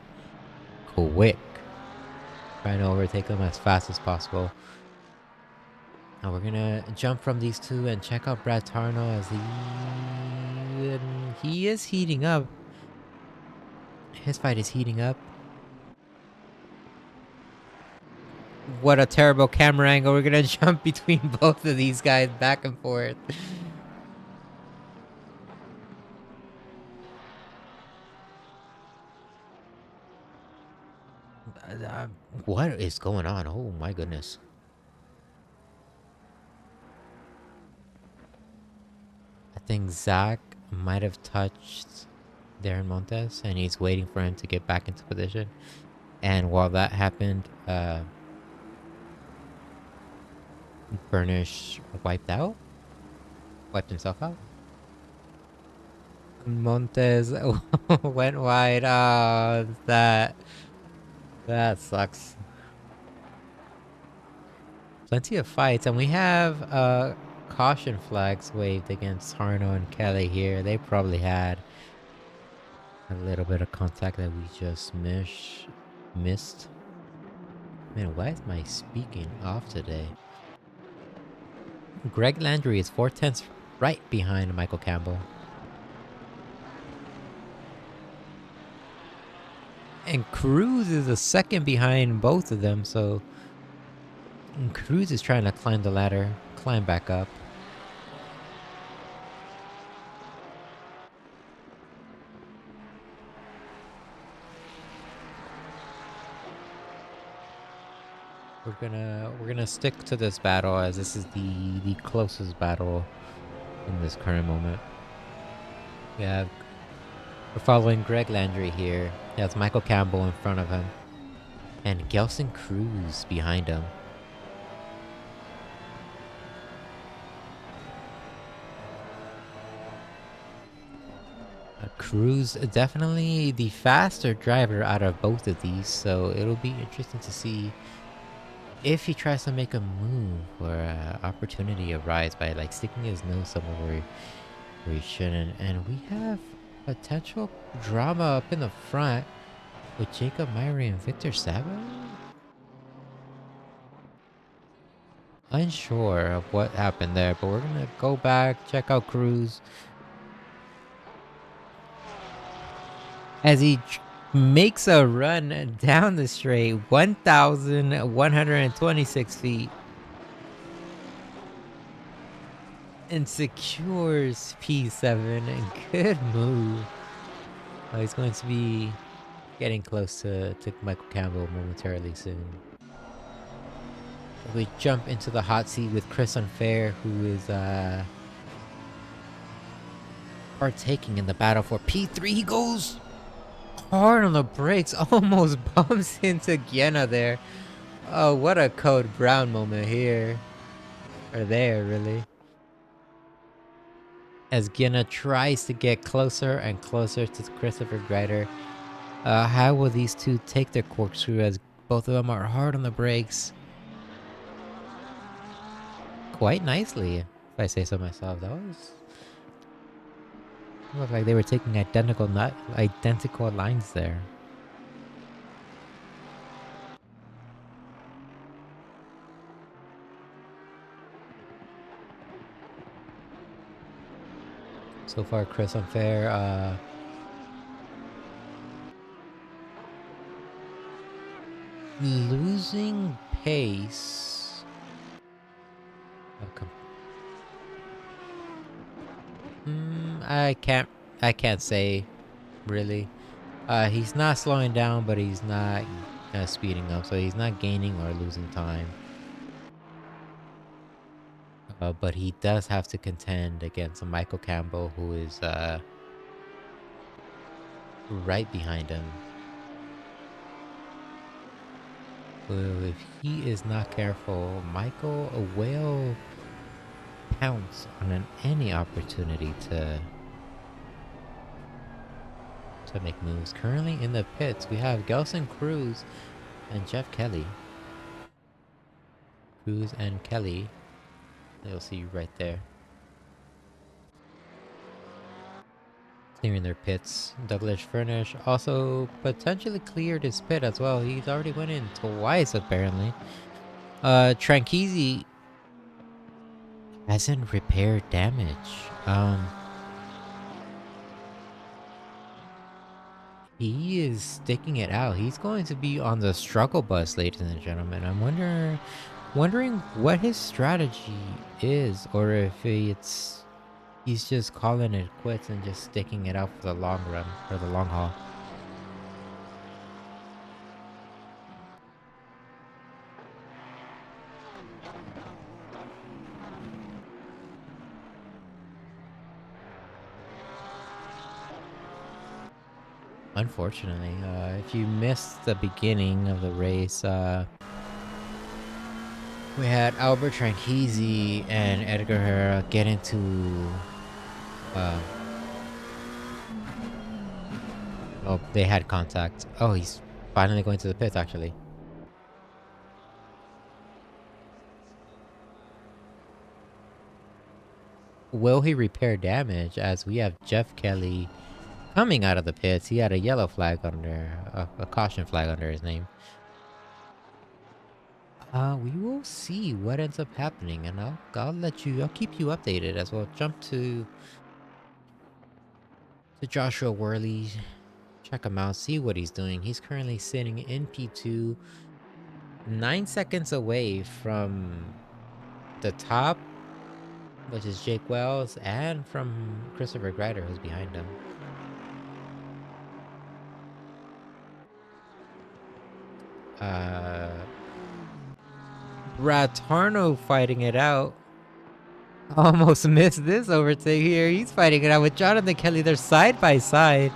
S1: quick. Trying to overtake them as fast as possible. Now we're gonna jump from these two and check out Brad Tarno as he is heating up. His fight is heating up. What a terrible camera angle. We're gonna jump between both of these guys back and forth. What is going on? Oh my goodness. I think Zach might have touched Darren Montes and he's waiting for him to get back into position. And while that happened, Burnish wiped himself out. Montes went wide. Oh, that sucks. Plenty of fights, and we have caution flags waved against Harno and Kelly here. They probably had a little bit of contact that we just missed. Man, why is my speaking off today? Greg Landry is 4/10 right behind Michael Campbell. And Cruz is a second behind both of them, so Cruz is trying to climb the ladder, climb back up. We're gonna stick to this battle as this is the closest battle in this current moment. We're following Greg Landry here. He has Michael Campbell in front of him. And Gelson Cruz behind him. Cruz definitely the faster driver out of both of these, so it'll be interesting to see if he tries to make a move or an opportunity arise by like sticking his nose somewhere where he shouldn't. And we have potential drama up in the front. With Jacob Myrie and Victor Saba? Unsure of what happened there, but we're gonna go back, check out Cruz. As he makes a run down the straight, 1,126 feet. And secures P7. Good move. Oh, he's going to be getting close to Michael Campbell momentarily soon. We jump into the hot seat with Chris Unfair, who is partaking in the battle for P3. He goes hard on the brakes, almost bumps into Gienna there. Oh, what a Code Brown moment here. Or there, really. As Gienna tries to get closer and closer to Christopher Greider. How will these two take their corkscrew, as both of them are hard on the brakes? Quite nicely, if I say so myself. That was... It looked like they were taking identical lines there. So far, Chris Unfair, losing pace. Oh, come. I can't say, really. He's not slowing down, but he's not speeding up, so he's not gaining or losing time. But he does have to contend against Michael Campbell, who is right behind him. Well, if he is not careful, Michael will pounce on any opportunity to make moves. Currently in the pits, we have Gelson Cruz and Jeff Kelly. Cruz and Kelly, you'll see right there, clearing their pits. Douglas Furnish also potentially cleared his pit as well. He's already went in twice, apparently. Tranchisi hasn't repaired damage. He is sticking it out. He's going to be on the struggle bus, ladies and gentlemen. I'm wondering what his strategy is, or if he's just calling it quits and just sticking it out for the long run, or the long haul. Unfortunately, if you missed the beginning of the race, we had Albert Tranchisi and Edgar Herrera get into oh, they had contact. Oh, he's finally going to the pits, actually. Will he repair damage, as we have Jeff Kelly coming out of the pits? He had a yellow flag under, a caution flag under his name. We will see what ends up happening, and I'll keep you updated as well. Jump to Joshua Worley, check him out, see what he's doing. He's currently sitting in P2, 9 seconds away from the top, which is Jake Wells, and from Christopher Greider, who's behind him. Ratarno fighting it out. Almost missed this overtake here. He's fighting it out with Jonathan Kelly. They're side by side,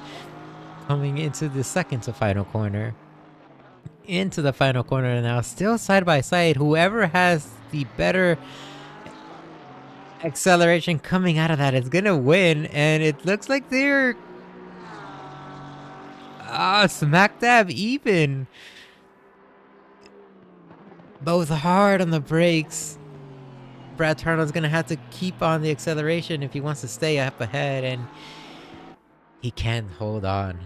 S1: coming into the second to final corner. Into the final corner now, still side by side. Whoever has the better acceleration coming out of that is gonna win, and it looks like they're smack dab even. Both hard on the brakes. Brad Turner's gonna have to keep on the acceleration if he wants to stay up ahead, and He can't hold on.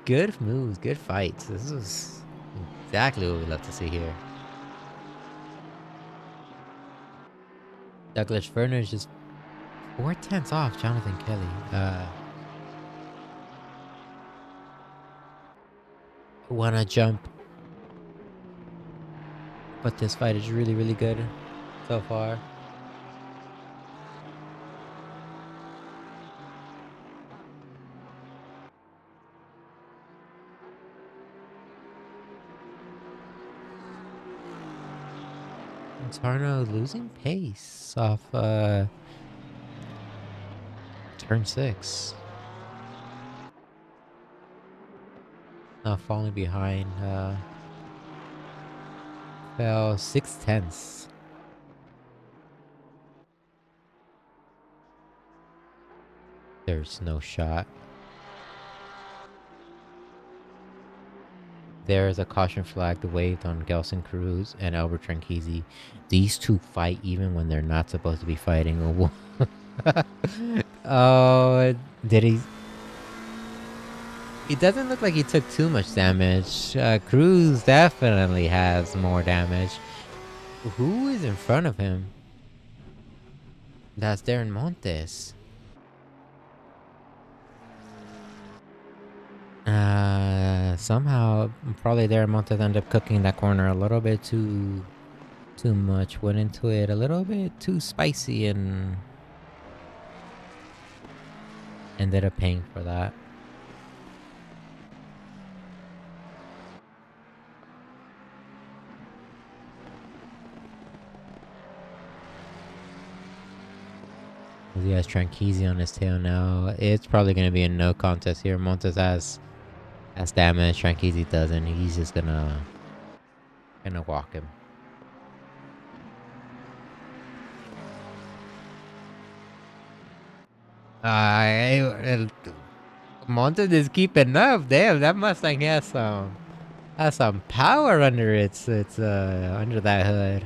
S1: Good moves, good fights. This is exactly what we love to see here. Douglas Ferner is just 4/10 off Jonathan Kelly. Wanna jump, but this fight is really, really good so far. Tarno losing pace off turn 6. Now falling behind. Fell 6/10. There's no shot. There's a caution flag waved on Gelson Cruz and Albert Tranchisi. These two fight even when they're not supposed to be fighting. Oh, did he? It doesn't look like he took too much damage. Cruz definitely has more damage. Who is in front of him? That's Darren Montes. Somehow, probably Darren Montes ended up cooking that corner a little bit too much. Went into it a little bit too spicy and ended up paying for that. He has Tranchisi on his tail now. It's probably going to be a no contest here. Montes has damage. Tranchisi doesn't. He's just gonna walk him. Montes is keeping up. Damn, that Mustang has some power under its under that hood.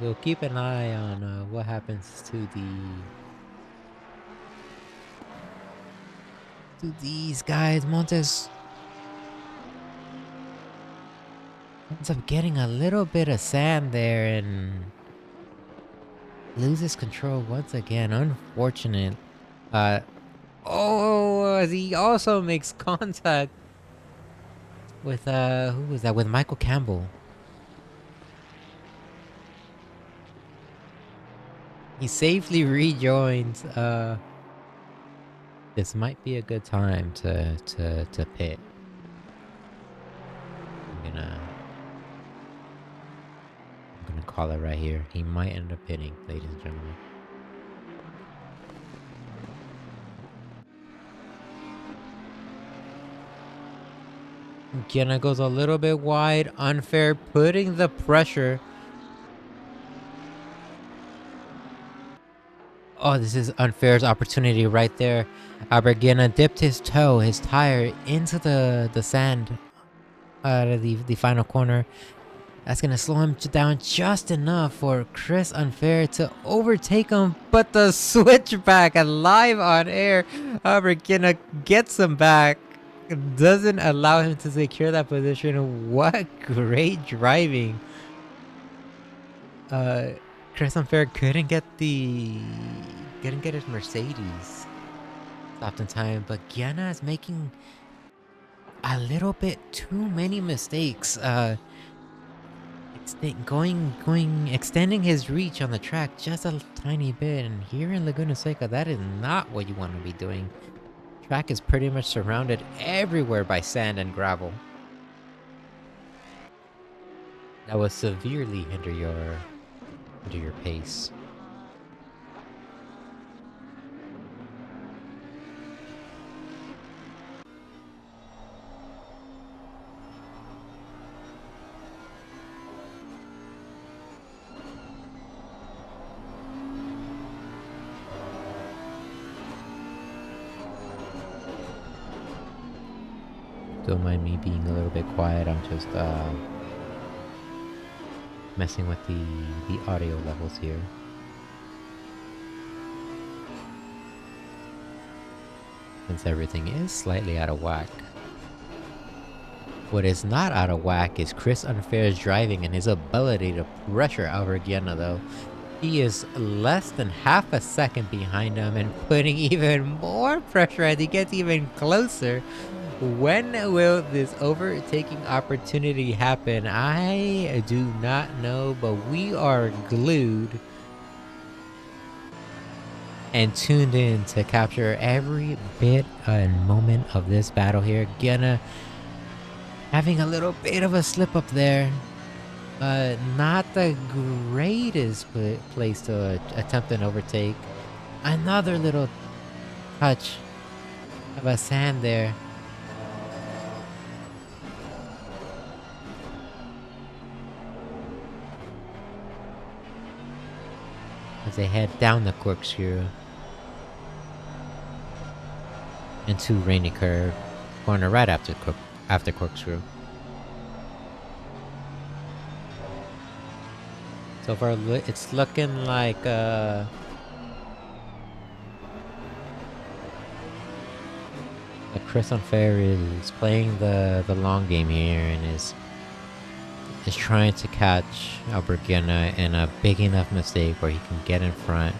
S1: We'll keep an eye on what happens to these guys. Montes ends up getting a little bit of sand there and loses control once again. Unfortunate. He also makes contact with who was that? With Michael Campbell. He safely rejoins. This might be a good time to pit. I'm gonna call it right here. He might end up pitting, ladies and gentlemen. Gianna goes a little bit wide, unfair, putting the pressure. Oh, this is Unfair's opportunity right there. Albergina dipped his toe, his tire, into the sand out of the final corner. That's going to slow him down just enough for Chris Unfair to overtake him. But the switchback live on air, Albergina gets him back. Doesn't allow him to secure that position. What great driving. Chris Unfair couldn't get his Mercedes stopped in time, but Gianna is making a little bit too many mistakes. Extending his reach on the track just a tiny bit, and here in Laguna Seca, that is not what you want to be doing. Track is pretty much surrounded everywhere by sand and gravel. That will severely hinder your pace. Don't mind me being a little bit quiet. I'm just messing with the audio levels here. Since everything is slightly out of whack. What is not out of whack is Chris Unfair's driving and his ability to pressure Albergiana though. He is less than half a second behind him and putting even more pressure as he gets even closer. When will this overtaking opportunity happen? I do not know, but we are glued and tuned in to capture every bit and moment of this battle here. Gonna having a little bit of a slip up there. Not the greatest place to attempt an overtake. Another little touch of a sand there. As they head down the Corkscrew into Rainy Curve, corner right after Corkscrew. So far, it's looking like Chris Unfair is playing the long game here and is trying to catch Albergiana in a big enough mistake where he can get in front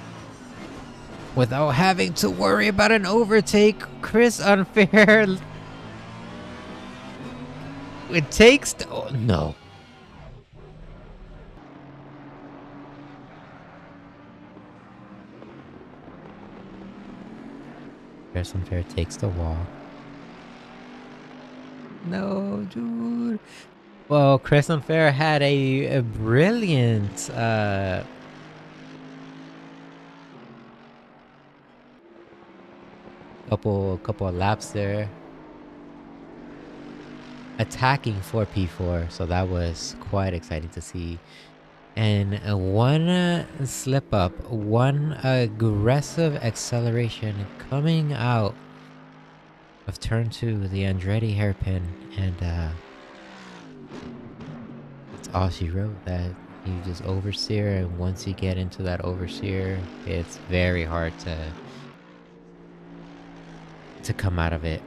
S1: without having to worry about an overtake. Chris Unfair. It takes. Oh, no. Chris Unfair takes the wall. No, dude. Well, Chris Unfair had a brilliant couple of laps there, attacking for P4, so that was quite exciting to see. And one slip up, one aggressive acceleration coming out of turn 2, the Andretti hairpin, and that's all she wrote. That you just oversteer, and once you get into that oversteer, it's very hard to come out of it.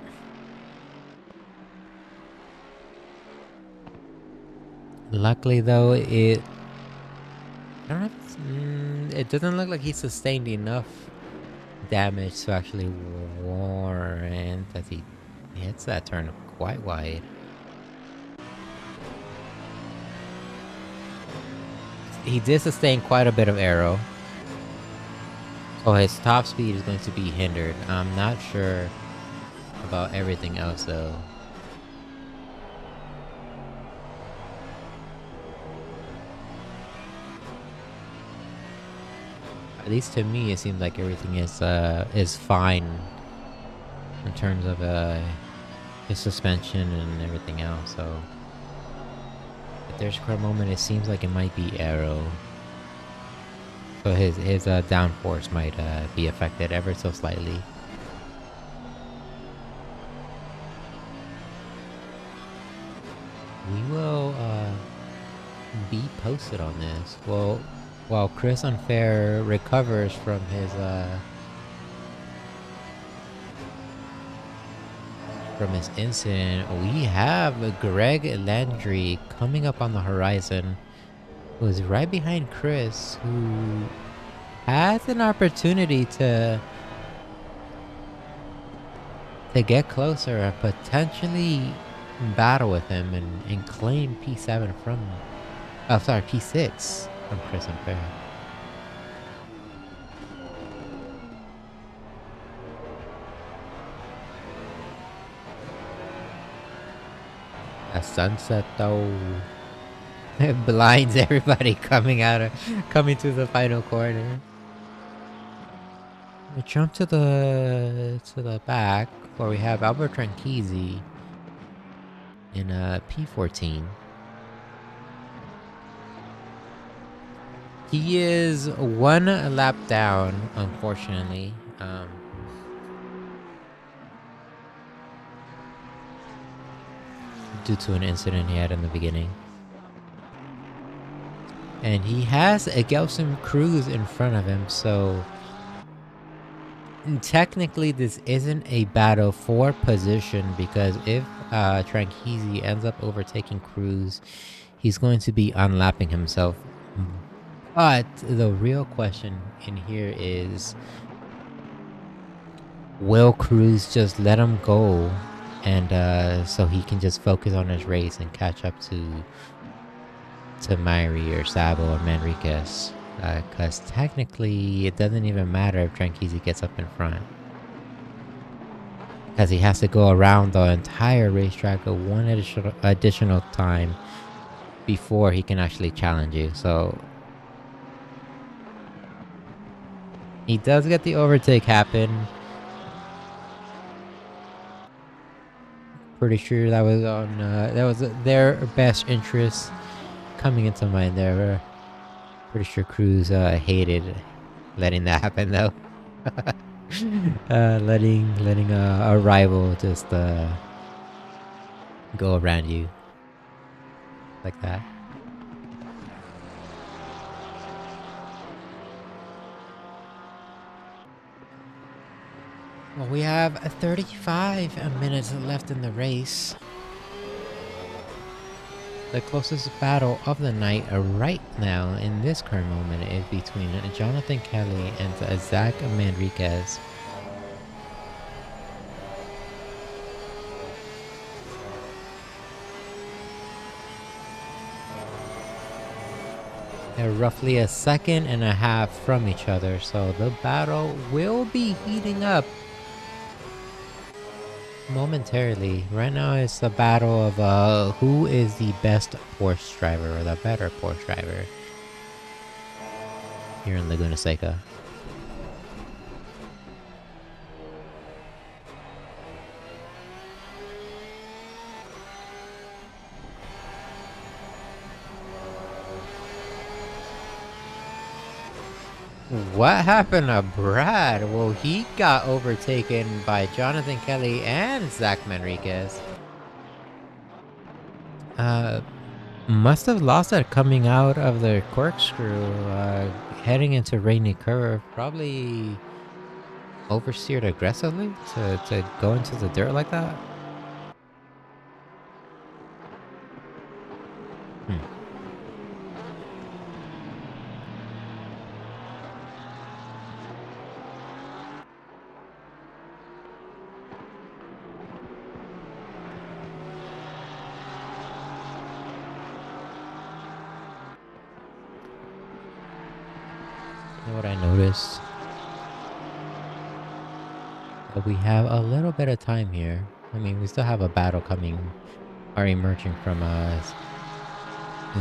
S1: Luckily though, it doesn't look like he sustained enough damage to actually warrant as he hits that turn quite wide. He did sustain quite a bit of aero, so his top speed is going to be hindered. I'm not sure about everything else though. At least to me, it seems like everything is fine in terms of his suspension and everything else. So if there's a core moment, it seems like it might be aero. So his downforce might be affected ever so slightly. We will be posted on this. Well, while Chris Unfair recovers from his incident, we have Greg Landry coming up on the horizon, who is right behind Chris, who has an opportunity to get closer and potentially battle with him and claim P7 from P6 from Chris Unfair. A sunset though, it blinds everybody coming to the final corner. We jump to the back where we have Albert Tranchisi in P14. He is one lap down, unfortunately. Due to an incident he had in the beginning. And he has a Gelson Cruz in front of him, so technically this isn't a battle for position, because if Tranqueezy ends up overtaking Cruz, he's going to be unlapping himself. But the real question in here is, will Cruz just let him go, and so he can just focus on his race and catch up to Myri or Sabo or Manriquez? Because technically it doesn't even matter if Tranqueezy gets up in front, because he has to go around the entire racetrack at one additional time before he can actually challenge you. So he does get the overtake happen. Pretty sure that was on that was their best interest coming into mind there. Pretty sure Cruz hated letting that happen though. Letting a rival just go around you like that. Well, we have 35 minutes left in the race. The closest battle of the night right now in this current moment is between Jonathan Kelly and Zach Manriquez. They're roughly a second and a half from each other, so the battle will be heating up momentarily. Right now it's the battle of who is the best Porsche driver, or the better Porsche driver here in Laguna Seca. What happened to Brad? Well, he got overtaken by Jonathan Kelly and Zach Manriquez. Must have lost it coming out of the corkscrew, heading into Rainy Curve. Probably oversteered aggressively to go into the dirt like that. You know what I noticed? That we have a little bit of time here. I mean, we still have a battle coming, or emerging from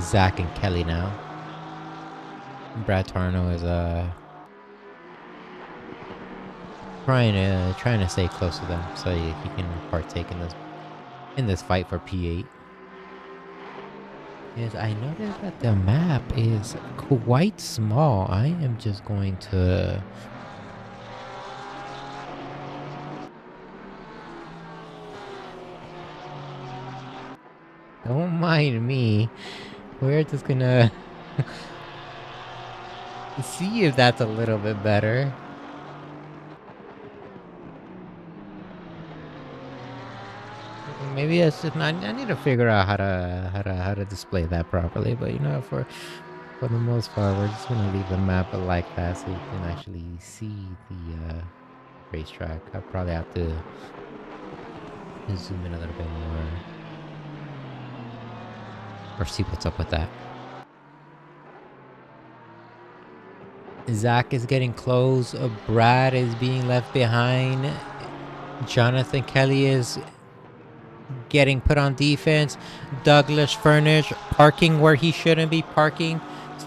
S1: Zach and Kelly now. Brad Tarno is trying to stay close to them so he can partake in this fight for P8. Yes, I noticed that the map is quite small. I am just going to don't mind me. We're just gonna see if that's a little bit better. Maybe it's just not. I need to figure out how to display that properly. But you know, for the most part, we're just gonna leave the map like that so you can actually see the racetrack. I probably have to zoom in a little bit more, or see what's up with that. Zach is getting close. Brad is being left behind. Jonathan Kelly is getting put on defense. Douglas Furnish parking where he shouldn't be parking.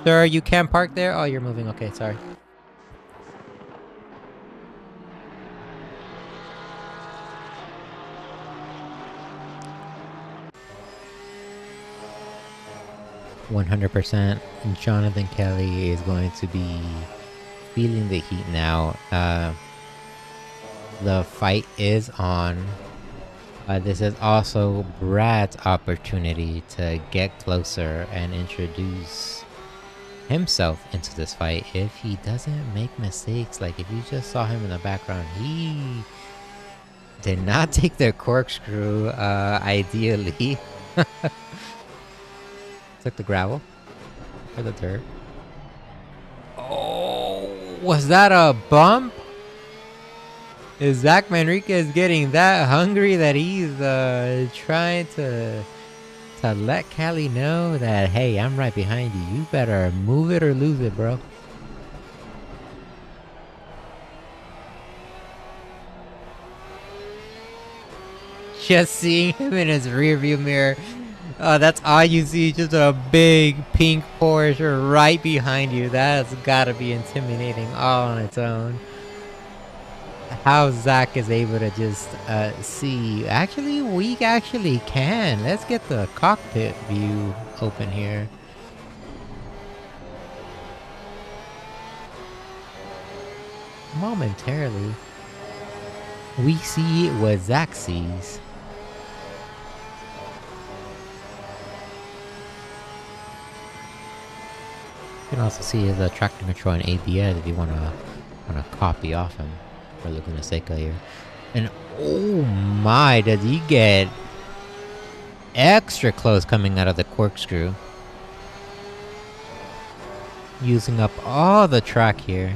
S1: Sir, you can't park there? Oh, you're moving. Okay, sorry. %. Jonathan Kelly is going to be feeling the heat now. The fight is on. This is also Brad's opportunity to get closer and introduce himself into this fight if he doesn't make mistakes. Like, if you just saw him in the background, he did not take the corkscrew, ideally. Took the gravel or the dirt. Oh, was that a bump? Is Zach Manriquez getting that hungry that he's trying to let Cali know that, hey, I'm right behind you. You better move it or lose it, bro. Just seeing him in his rearview mirror. That's all you see, just a big pink Porsche right behind you. That's gotta be intimidating all on its own. How Zach is able to just see. Actually, we actually can. Let's get the cockpit view open here. Momentarily, we see what Zach sees. You can also see his traction control and ABS if you wanna copy off him for Laguna Seca here. And oh my, does he get extra close coming out of the corkscrew? Using up all the track here.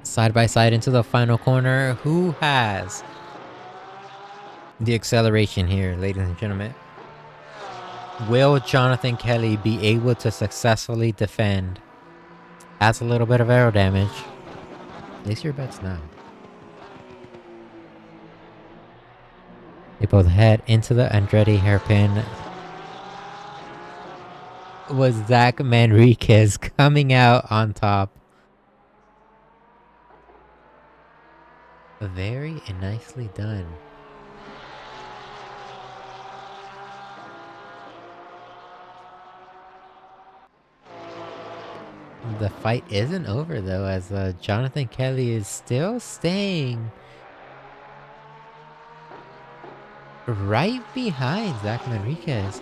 S1: Side by side into the final corner. Who has the acceleration here, ladies and gentlemen? Will Jonathan Kelly be able to successfully defend? Has a little bit of aero damage. Place your bets now. They both head into the Andretti hairpin. Was Zach Manriquez coming out on top? Very nicely done. The fight isn't over though, as Jonathan Kelly is still staying right behind Zach Manriquez.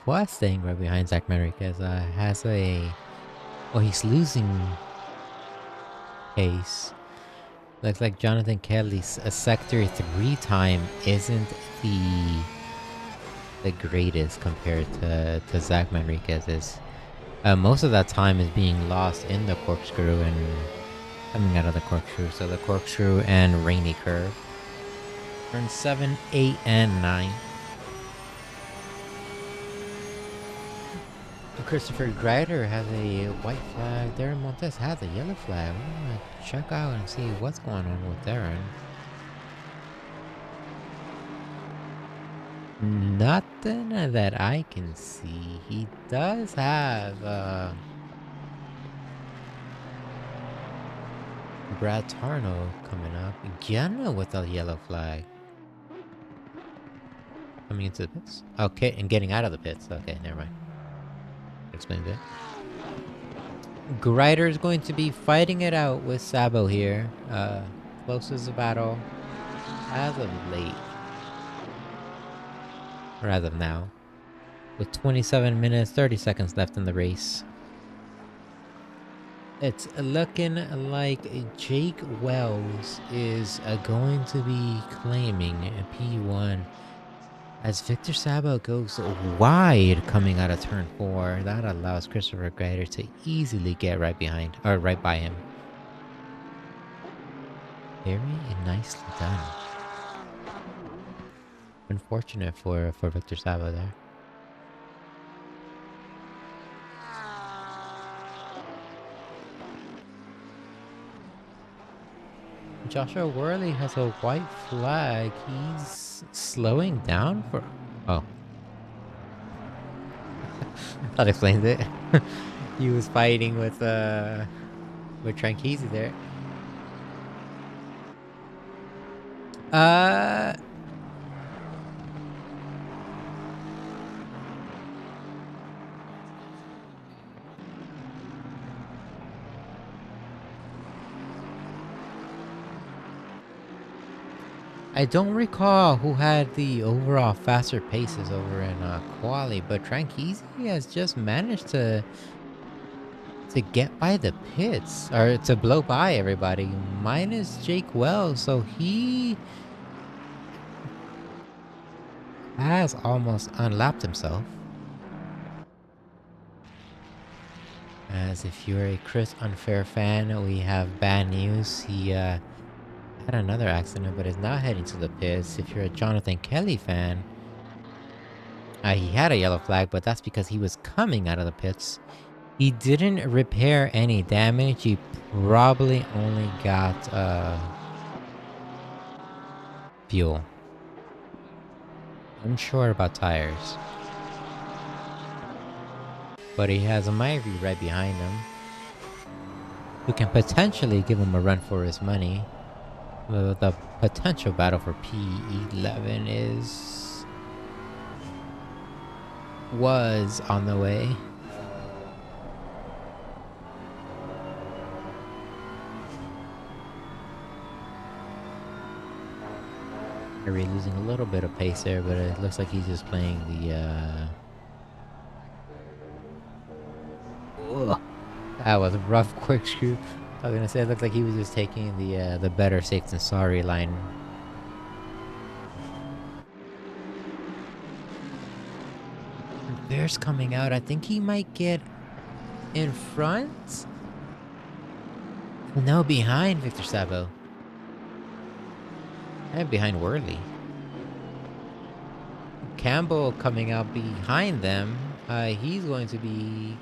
S1: Was staying right behind Zach Manriquez. Has a... Well, he's losing pace. Looks like Jonathan Kelly's Sector 3 time isn't the greatest compared to Zach Manriquez's. Most of that time is being lost in the corkscrew and coming out of the corkscrew. So the corkscrew and rainy curve. Turn 7, 8, and 9. Christopher Greider has a white flag. Darren Montes has a yellow flag. We're gonna check out and see what's going on with Darren. Nothing that I can see. He does have Brad Tarno coming up. Gianna with a yellow flag. Coming into the pits. Okay, and getting out of the pits. Okay, never mind. Explains it. Greider is going to be fighting it out with Sabo here. Closest battle as of late. Or as of now. With 27 minutes, 30 seconds left in the race. It's looking like Jake Wells is going to be claiming a P1. As Victor Sabo goes wide coming out of turn 4, that allows Christopher Greider to easily get right behind, or right by him. Very nicely done. Unfortunate for Victor Sabo there. Joshua Worley has a white flag. He's slowing down for... Oh. That explains it. He was fighting with Tranqueezy there. Uh, I don't recall who had the overall faster paces over in Quali, but Tranqueezy has just managed to get by the pits, or to blow by everybody, minus Jake Wells, so he has almost unlapped himself. As if you're a Chris Unfair fan, we have bad news. He had another accident, but is now heading to the pits. If you're a Jonathan Kelly fan, he had a yellow flag, but that's because he was coming out of the pits. He didn't repair any damage. He probably only got fuel. Unsure about tires. But he has a Myri right behind him, who can potentially give him a run for his money. The potential battle for P11 was on the way. Myri losing a little bit of pace there, but it looks like he's just playing the that was a rough corkscrew. I was gonna say it looked like he was just taking the better safe than sorry line. Bear's coming out. I think he might get in front. No, behind Victor Sabo. And behind Worley. Campbell coming out behind them. He's going to be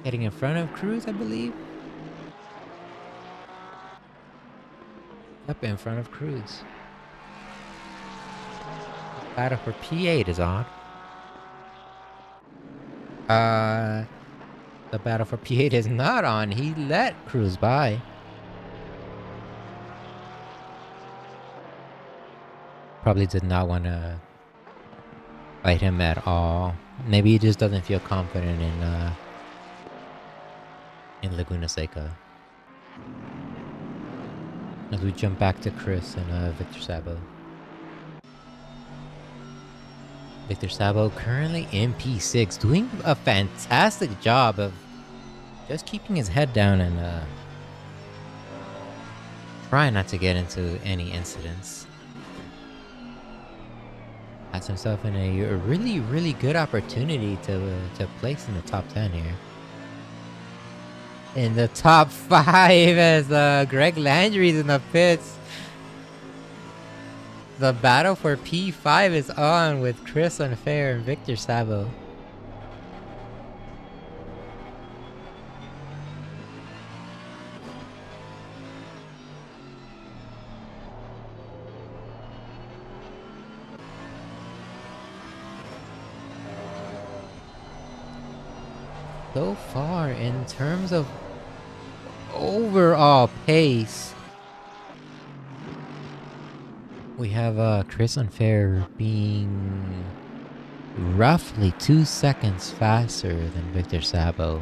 S1: getting in front of Cruz, I believe. Up in front of Cruz. Battle for P8 is on. The battle for P8 is not on. He let Cruz by. Probably did not want to fight him at all. Maybe he just doesn't feel confident in Laguna Seca. As we jump back to Chris and Victor Sabo. Victor Sabo currently in P6, doing a fantastic job of just keeping his head down and trying not to get into any incidents. Has himself in a really, really good opportunity to place in the top 10 here. In the top 5 as Greg Landry's in the pits. The battle for P5 is on with Chris Unfair and Victor Sabo. So far, in terms of overall pace, we have Chris Unfair being roughly 2 seconds faster than Victor Sabo.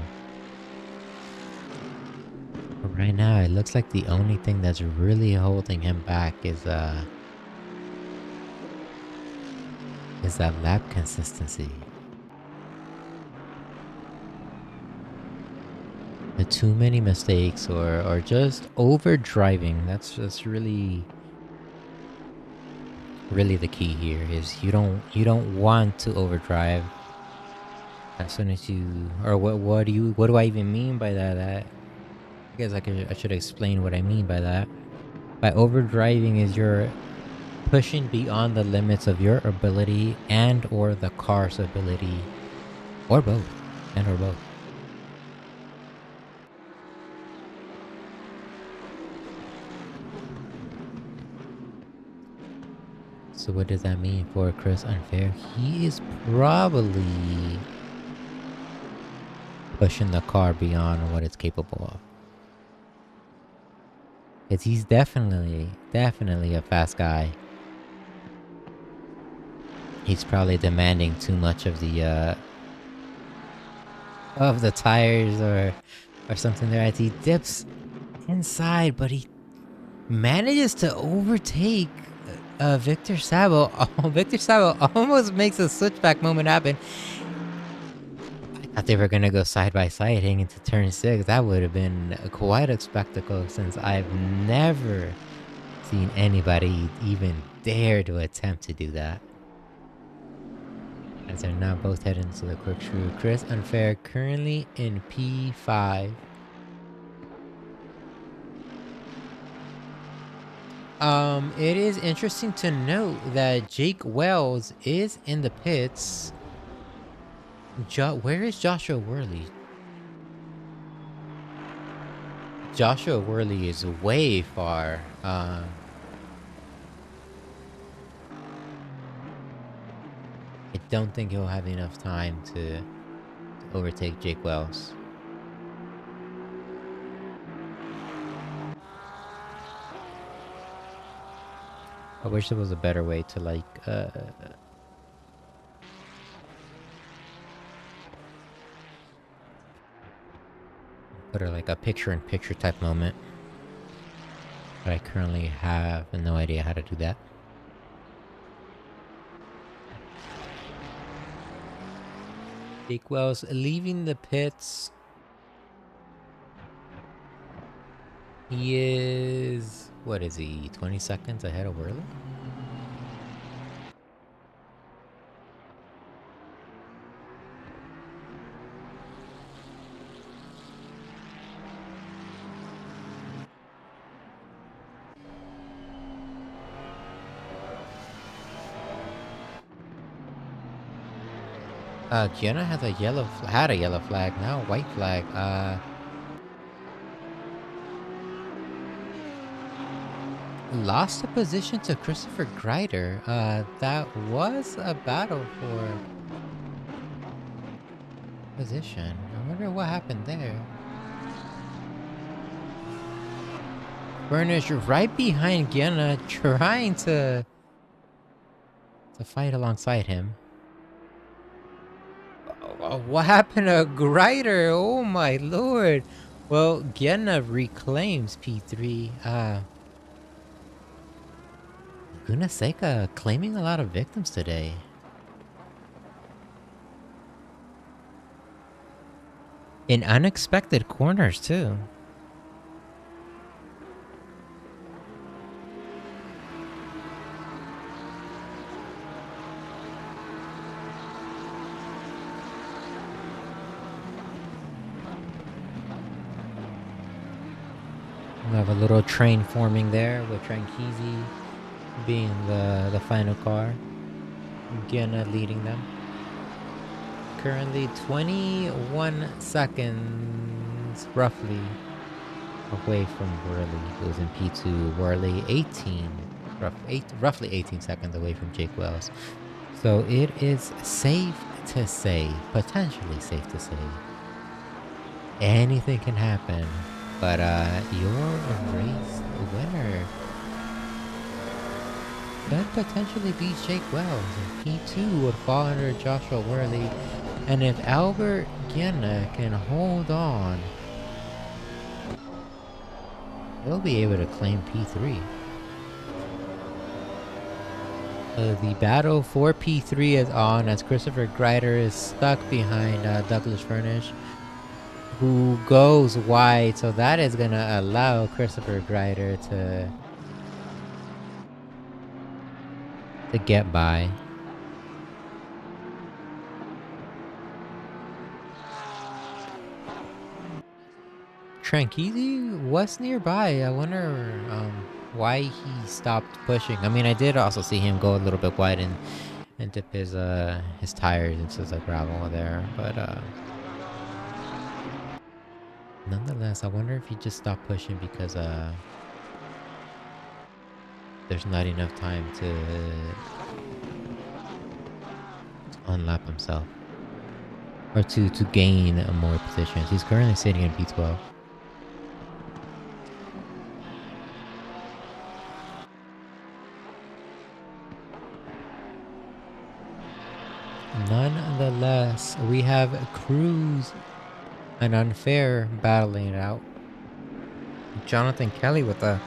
S1: But right now, it looks like the only thing that's really holding him back is that lap consistency. The too many mistakes or just over driving. That's really the key here. Is you don't want to overdrive. As soon as you, or what do I even mean by that? I guess I should explain what I mean by that. By overdriving is you're pushing beyond the limits of your ability and or the car's ability, or both, and or both. So what does that mean for Chris Unfair? He is probably pushing the car beyond what it's capable of. Because he's definitely a fast guy. He's probably demanding too much of the tires or something there as he dips inside, but he manages to overtake Victor Sabo. Oh, Victor Sabo almost makes a switchback moment happen. I thought they were gonna go side by side heading into turn 6. That would have been quite a spectacle since I've never seen anybody even dare to attempt to do that. As they're now both heading into the Corkscrew. Chris Unfair currently in P5. It is interesting to note that Jake Wells is in the pits. Where is Joshua Worley? Joshua Worley is way far. I don't think he'll have enough time to overtake Jake Wells. I wish there was a better way to like put her like a picture-in-picture type moment. But I currently have no idea how to do that. Jake Wells leaving the pits. He is, what is he, 20 seconds ahead of Worley? Gianna has a had a yellow flag, now a white flag. Lost the position to Christopher Greider. That was a battle for position. I wonder what happened there. Furnish right behind Gianna, trying to fight alongside him. What happened to Greider? Oh my lord. Well, Gianna reclaims P3. Laguna Seca claiming a lot of victims today. In unexpected corners, too. We have a little train forming there with Tranqueezy being the final car. Gianna leading them. Currently 21 seconds roughly away from Worley, who's in P2. Worley 18, roughly 18 seconds away from Jake Wells. So it is safe to say, potentially safe to say, anything can happen. But your race winner could potentially be Jake Wells, and P2 would fall under Joshua Worley. And if Albert Gianna can hold on, he'll be able to claim P3. The battle for P3 is on as Christopher Greider is stuck behind Douglas Furnish, who goes wide, so that is gonna allow Christopher Greider to get by. Tranqueezy was nearby. I wonder why he stopped pushing. I mean, I did also see him go a little bit wide and dip his tires into the gravel there, but nonetheless, I wonder if he just stopped pushing because there's not enough time to unlap himself or to gain more positions. He's currently sitting in P12. Nonetheless, we have Cruz and Unfair battling it out. Jonathan Kelly with a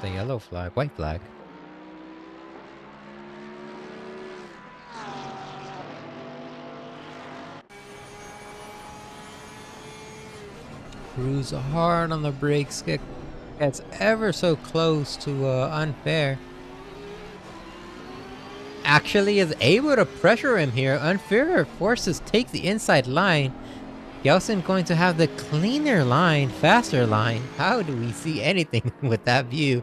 S1: yellow flag, white flag. Cruz hard on the brakes, gets ever so close to Unfair. Actually is able to pressure him here. Unfair forces take the inside line. Gelson going to have the cleaner line, faster line. How do we see anything with that view?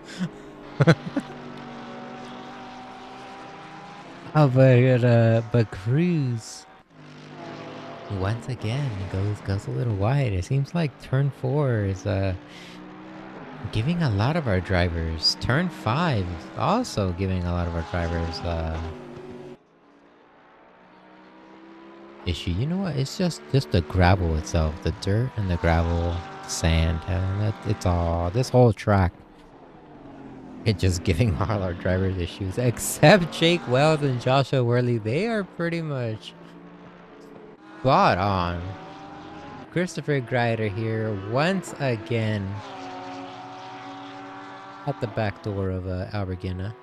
S1: Oh, but Cruz once again goes a little wide. It seems like turn 4 is giving a lot of our drivers. Turn 5 is also giving a lot of our drivers issue. You know what? It's just the gravel itself, the dirt and the gravel, sand, and it's all this whole track. It's just giving all our drivers issues, except Jake Wells and Joshua Worley. They are pretty much spot on. Christopher Greider here once again at the back door of Albergina.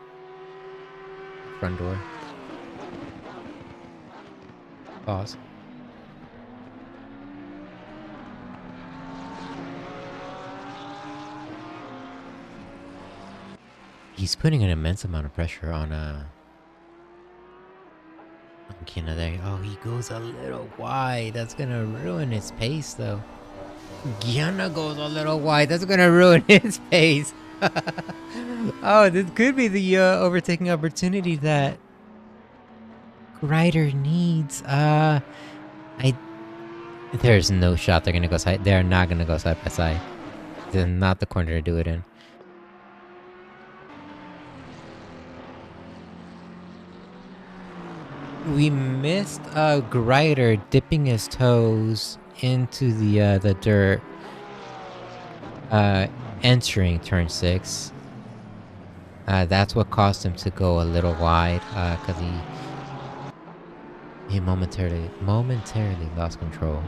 S1: Front door. Pause. He's putting an immense amount of pressure on Kina there. Oh, he goes a little wide. That's gonna ruin his pace though. Gianna goes a little wide. That's gonna ruin his pace. Oh, this could be the overtaking opportunity that Ryder needs. There's no shot they're gonna go side. They're not gonna go side by side. This is not the corner to do it in. We missed Greider dipping his toes into the dirt, entering turn 6. That's what caused him to go a little wide, because he momentarily lost control.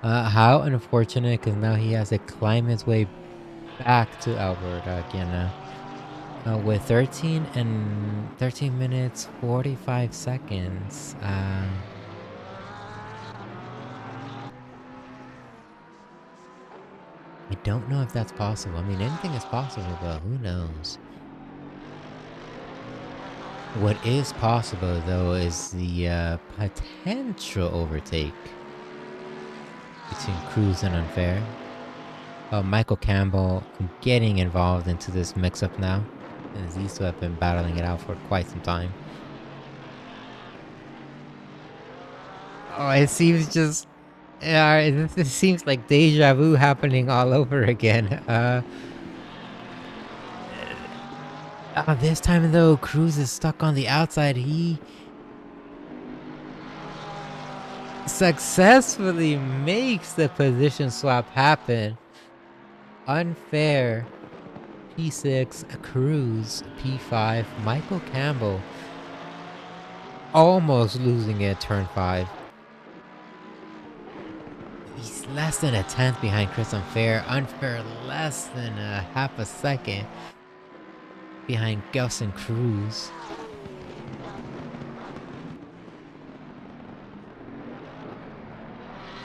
S1: How unfortunate, because now he has to climb his way back to Albert again. With 13 minutes 45 seconds. I don't know if that's possible. I mean, anything is possible, but who knows? What is possible, though, is the potential overtake between Cruz and Unfair. Michael Campbell getting involved into this mix-up now, as these two have been battling it out for quite some time. Oh, it seems just... it seems like deja vu happening all over again. This time, though, Cruz is stuck on the outside. He successfully makes the position swap happen. Unfair. P6, Cruz, P5, Michael Campbell almost losing it turn 5. He's less than a tenth behind Chris Unfair. Unfair less than a half a second behind Gus and Cruz.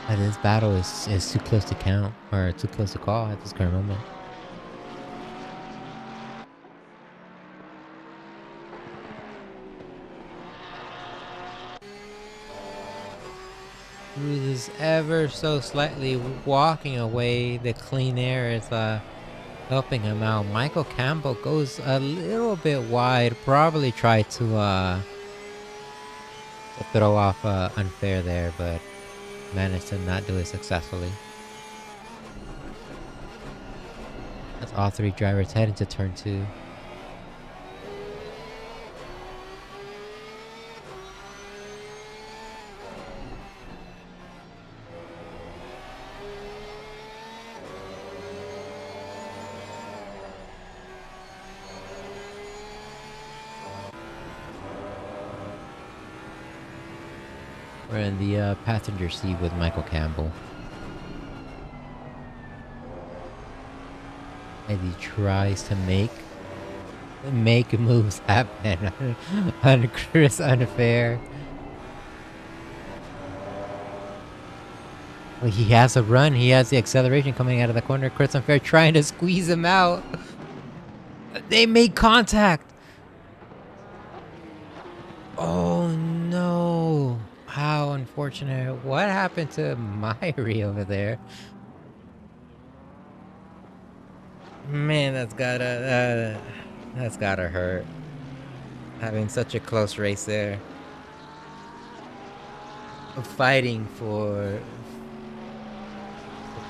S1: This battle is too close to count, or too close to call at this current moment. Cruz is ever so slightly walking away. The clean air is helping him out. Michael Campbell goes a little bit wide. Probably tried to throw off Unfair there, but managed to not do it successfully. That's all three drivers heading to turn 2. We're in the passenger seat with Michael Campbell. As he tries to make moves happen on Chris Unfair. Well, he has a run. He has the acceleration coming out of the corner. Chris Unfair trying to squeeze him out. They make contact. Oh no. How unfortunate. What happened to Myri over there? Man, that's gotta hurt. Having such a close race there. Fighting for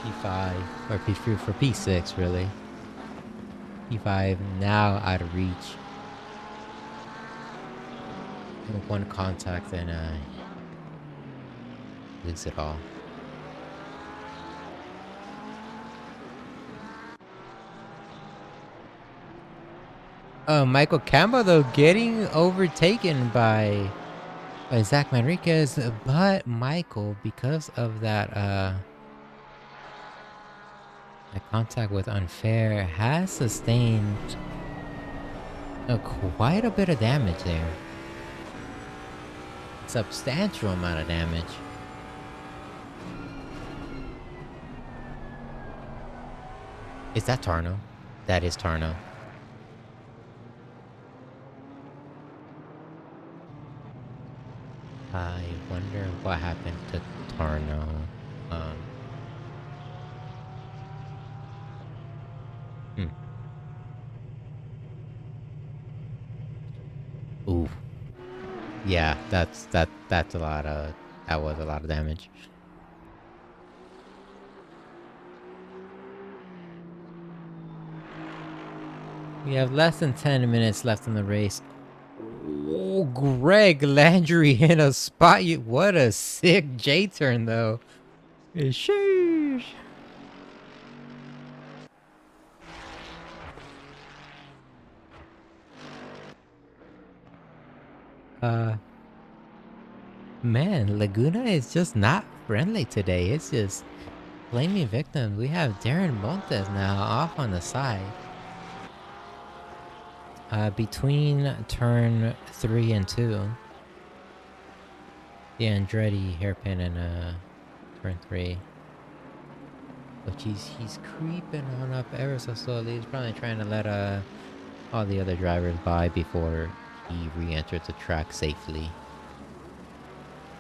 S1: P5 or P3 for P6 really. P5 now out of reach. One contact and lose it all. Michael Campbell though getting overtaken by Zach Manriquez, but Michael, because of that contact with Unfair, has sustained quite a bit of damage there. Substantial amount of damage. Is that Tarno? That is Tarno. I wonder what happened to Tarno. Ooh. Yeah, that's a lot of that was a lot of damage. We have less than 10 minutes left in the race. Oh, Greg Landry in a spot. What a sick J-turn, though. Sheesh. Man, Laguna is just not friendly today. It's just blaming victims. We have Darren Montes now off on the side. Between turn 3 and 2. The Andretti hairpin and turn 3. Which he's creeping on up ever so slowly. He's probably trying to let all the other drivers by before he re-enters the track safely.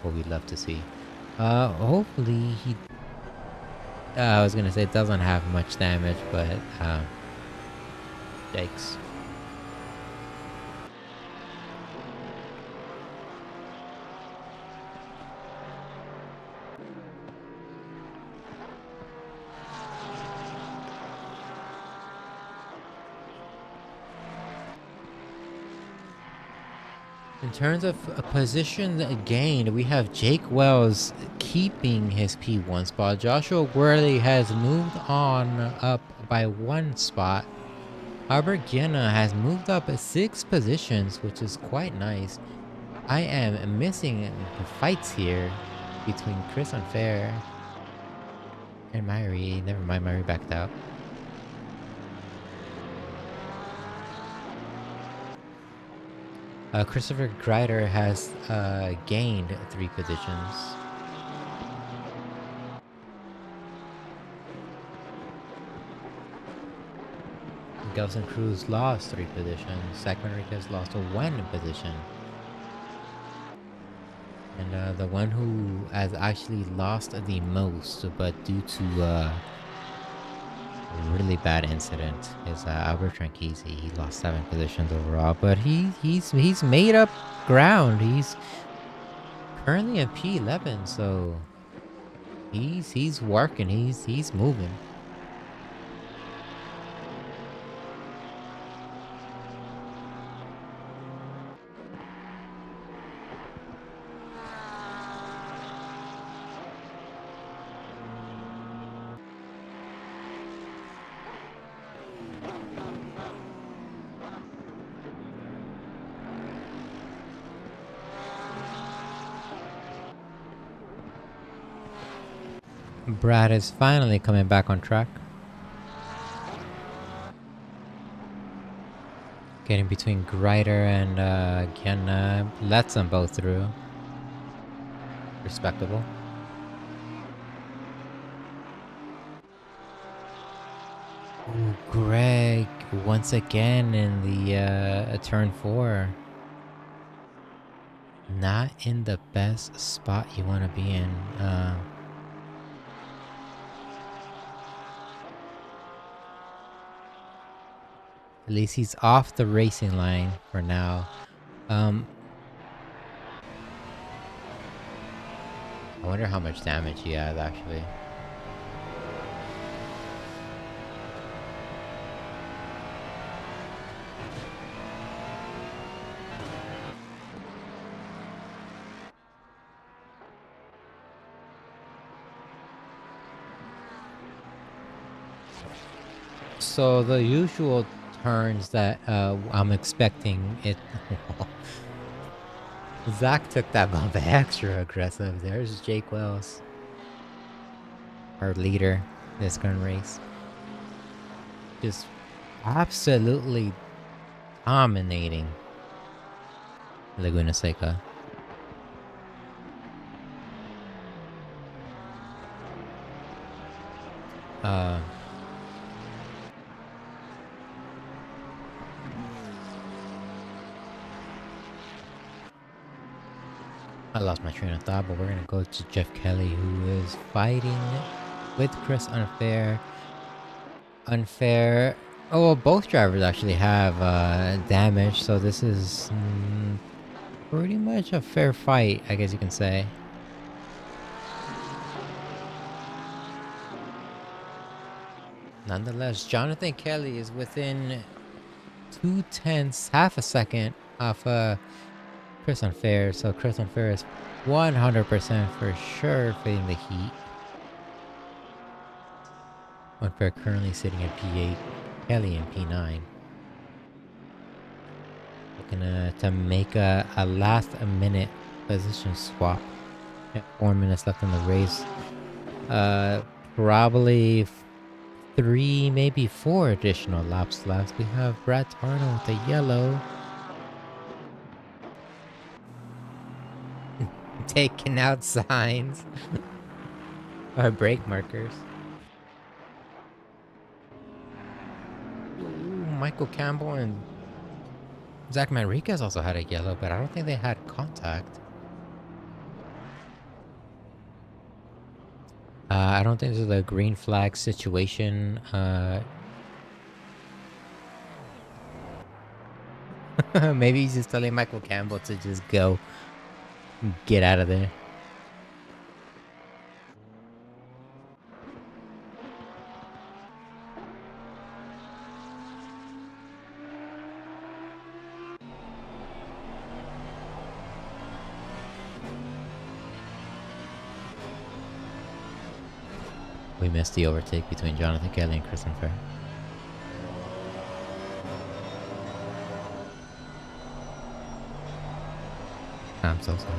S1: What we'd love to see. Hopefully he... I was gonna say it doesn't have much damage, but yikes. In terms of a position gained, we have Jake Wells keeping his P1 spot. Joshua Worley has moved on up by 1 spot. Albert Guiana has moved up 6 positions, which is quite nice. I am missing the fights here between Chris Unfair and Myri. Never mind, Myri backed out. Christopher Greider has gained 3 positions. Gelson Cruz lost 3 positions. Zach Manriquez lost 1 position. And the one who has actually lost the most, but due to a really bad incident, is Albert Tranchisi. He lost 7 positions overall, but he's made up ground. He's currently at P11, so he's working. He's moving. Brad is finally coming back on track. Getting between Grider and Kiana lets them both through. Respectable. Ooh, Greg once again in the turn 4. Not in the best spot you want to be in. At least he's off the racing line for now. I wonder how much damage he has actually. So the usual turns that I'm expecting it. Zach took that bump extra aggressive. There's Jake Wells, our leader this current race. Just absolutely dominating Laguna Seca. I lost my train of thought, but we're gonna go to Jeff Kelly, who is fighting with Chris Unfair. Oh, well, both drivers actually have damage, so this is pretty much a fair fight, I guess you can say. Nonetheless, Jonathan Kelly is within 2/10, half a second off Chris Unfair, so Chris Unfair is 100% for sure feeling the heat. Unfair currently sitting at P8, Kelly in P9. Looking to make a last minute position swap. 4 minutes left in the race. Probably 3, maybe 4 additional laps left. We have Brad Tarno with the yellow. Taking out signs. Or brake markers. Ooh, Michael Campbell and Zach Manriquez also had a yellow, but I don't think they had contact. I don't think this is a green flag situation. Maybe he's just telling Michael Campbell to just go. Get out of there. We missed the overtake between Jonathan Kelly and Chris Unfair. I'm so sorry.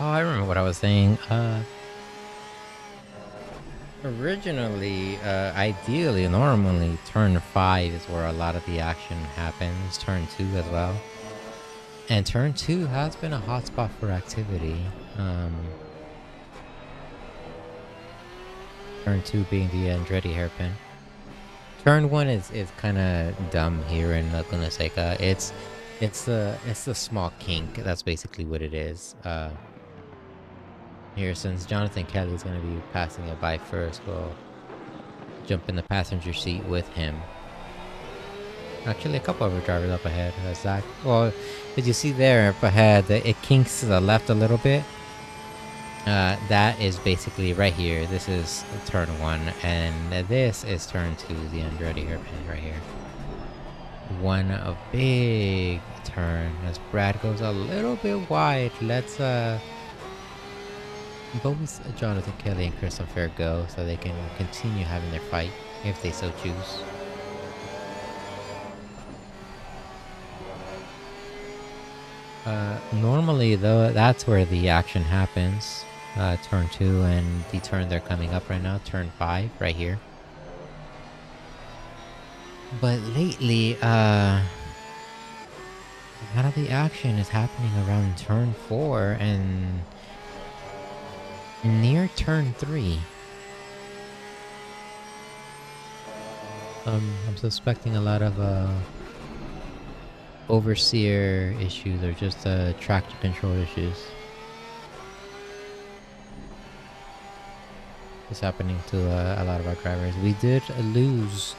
S1: Oh, I remember what I was saying. Originally, ideally, normally, turn 5 is where a lot of the action happens. Turn 2 as well. And turn 2 has been a hotspot for activity. Turn 2 being the Andretti hairpin. Turn 1 is kind of dumb here in Laguna Seca. It's the small kink. That's basically what it is. Here, since Jonathan Kelly is going to be passing it by first, we'll jump in the passenger seat with him. Actually, a couple of our drivers up ahead. Zach. Well, as you see there up ahead, it kinks to the left a little bit. That is basically right here. This is turn 1, and this is turn 2, the Andretti hairpin right here. One a big turn as Brad goes a little bit wide. Let's both Jonathan Kelly and Chris Unfair go so they can continue having their fight if they so choose. Normally though, that's where the action happens. Turn 2 and the turn they're coming up right now, turn 5, right here. But lately, a lot of the action is happening around turn 4 and near turn 3. I'm suspecting a lot of overseer issues or just traction control issues. It's happening to a lot of our drivers. We did lose.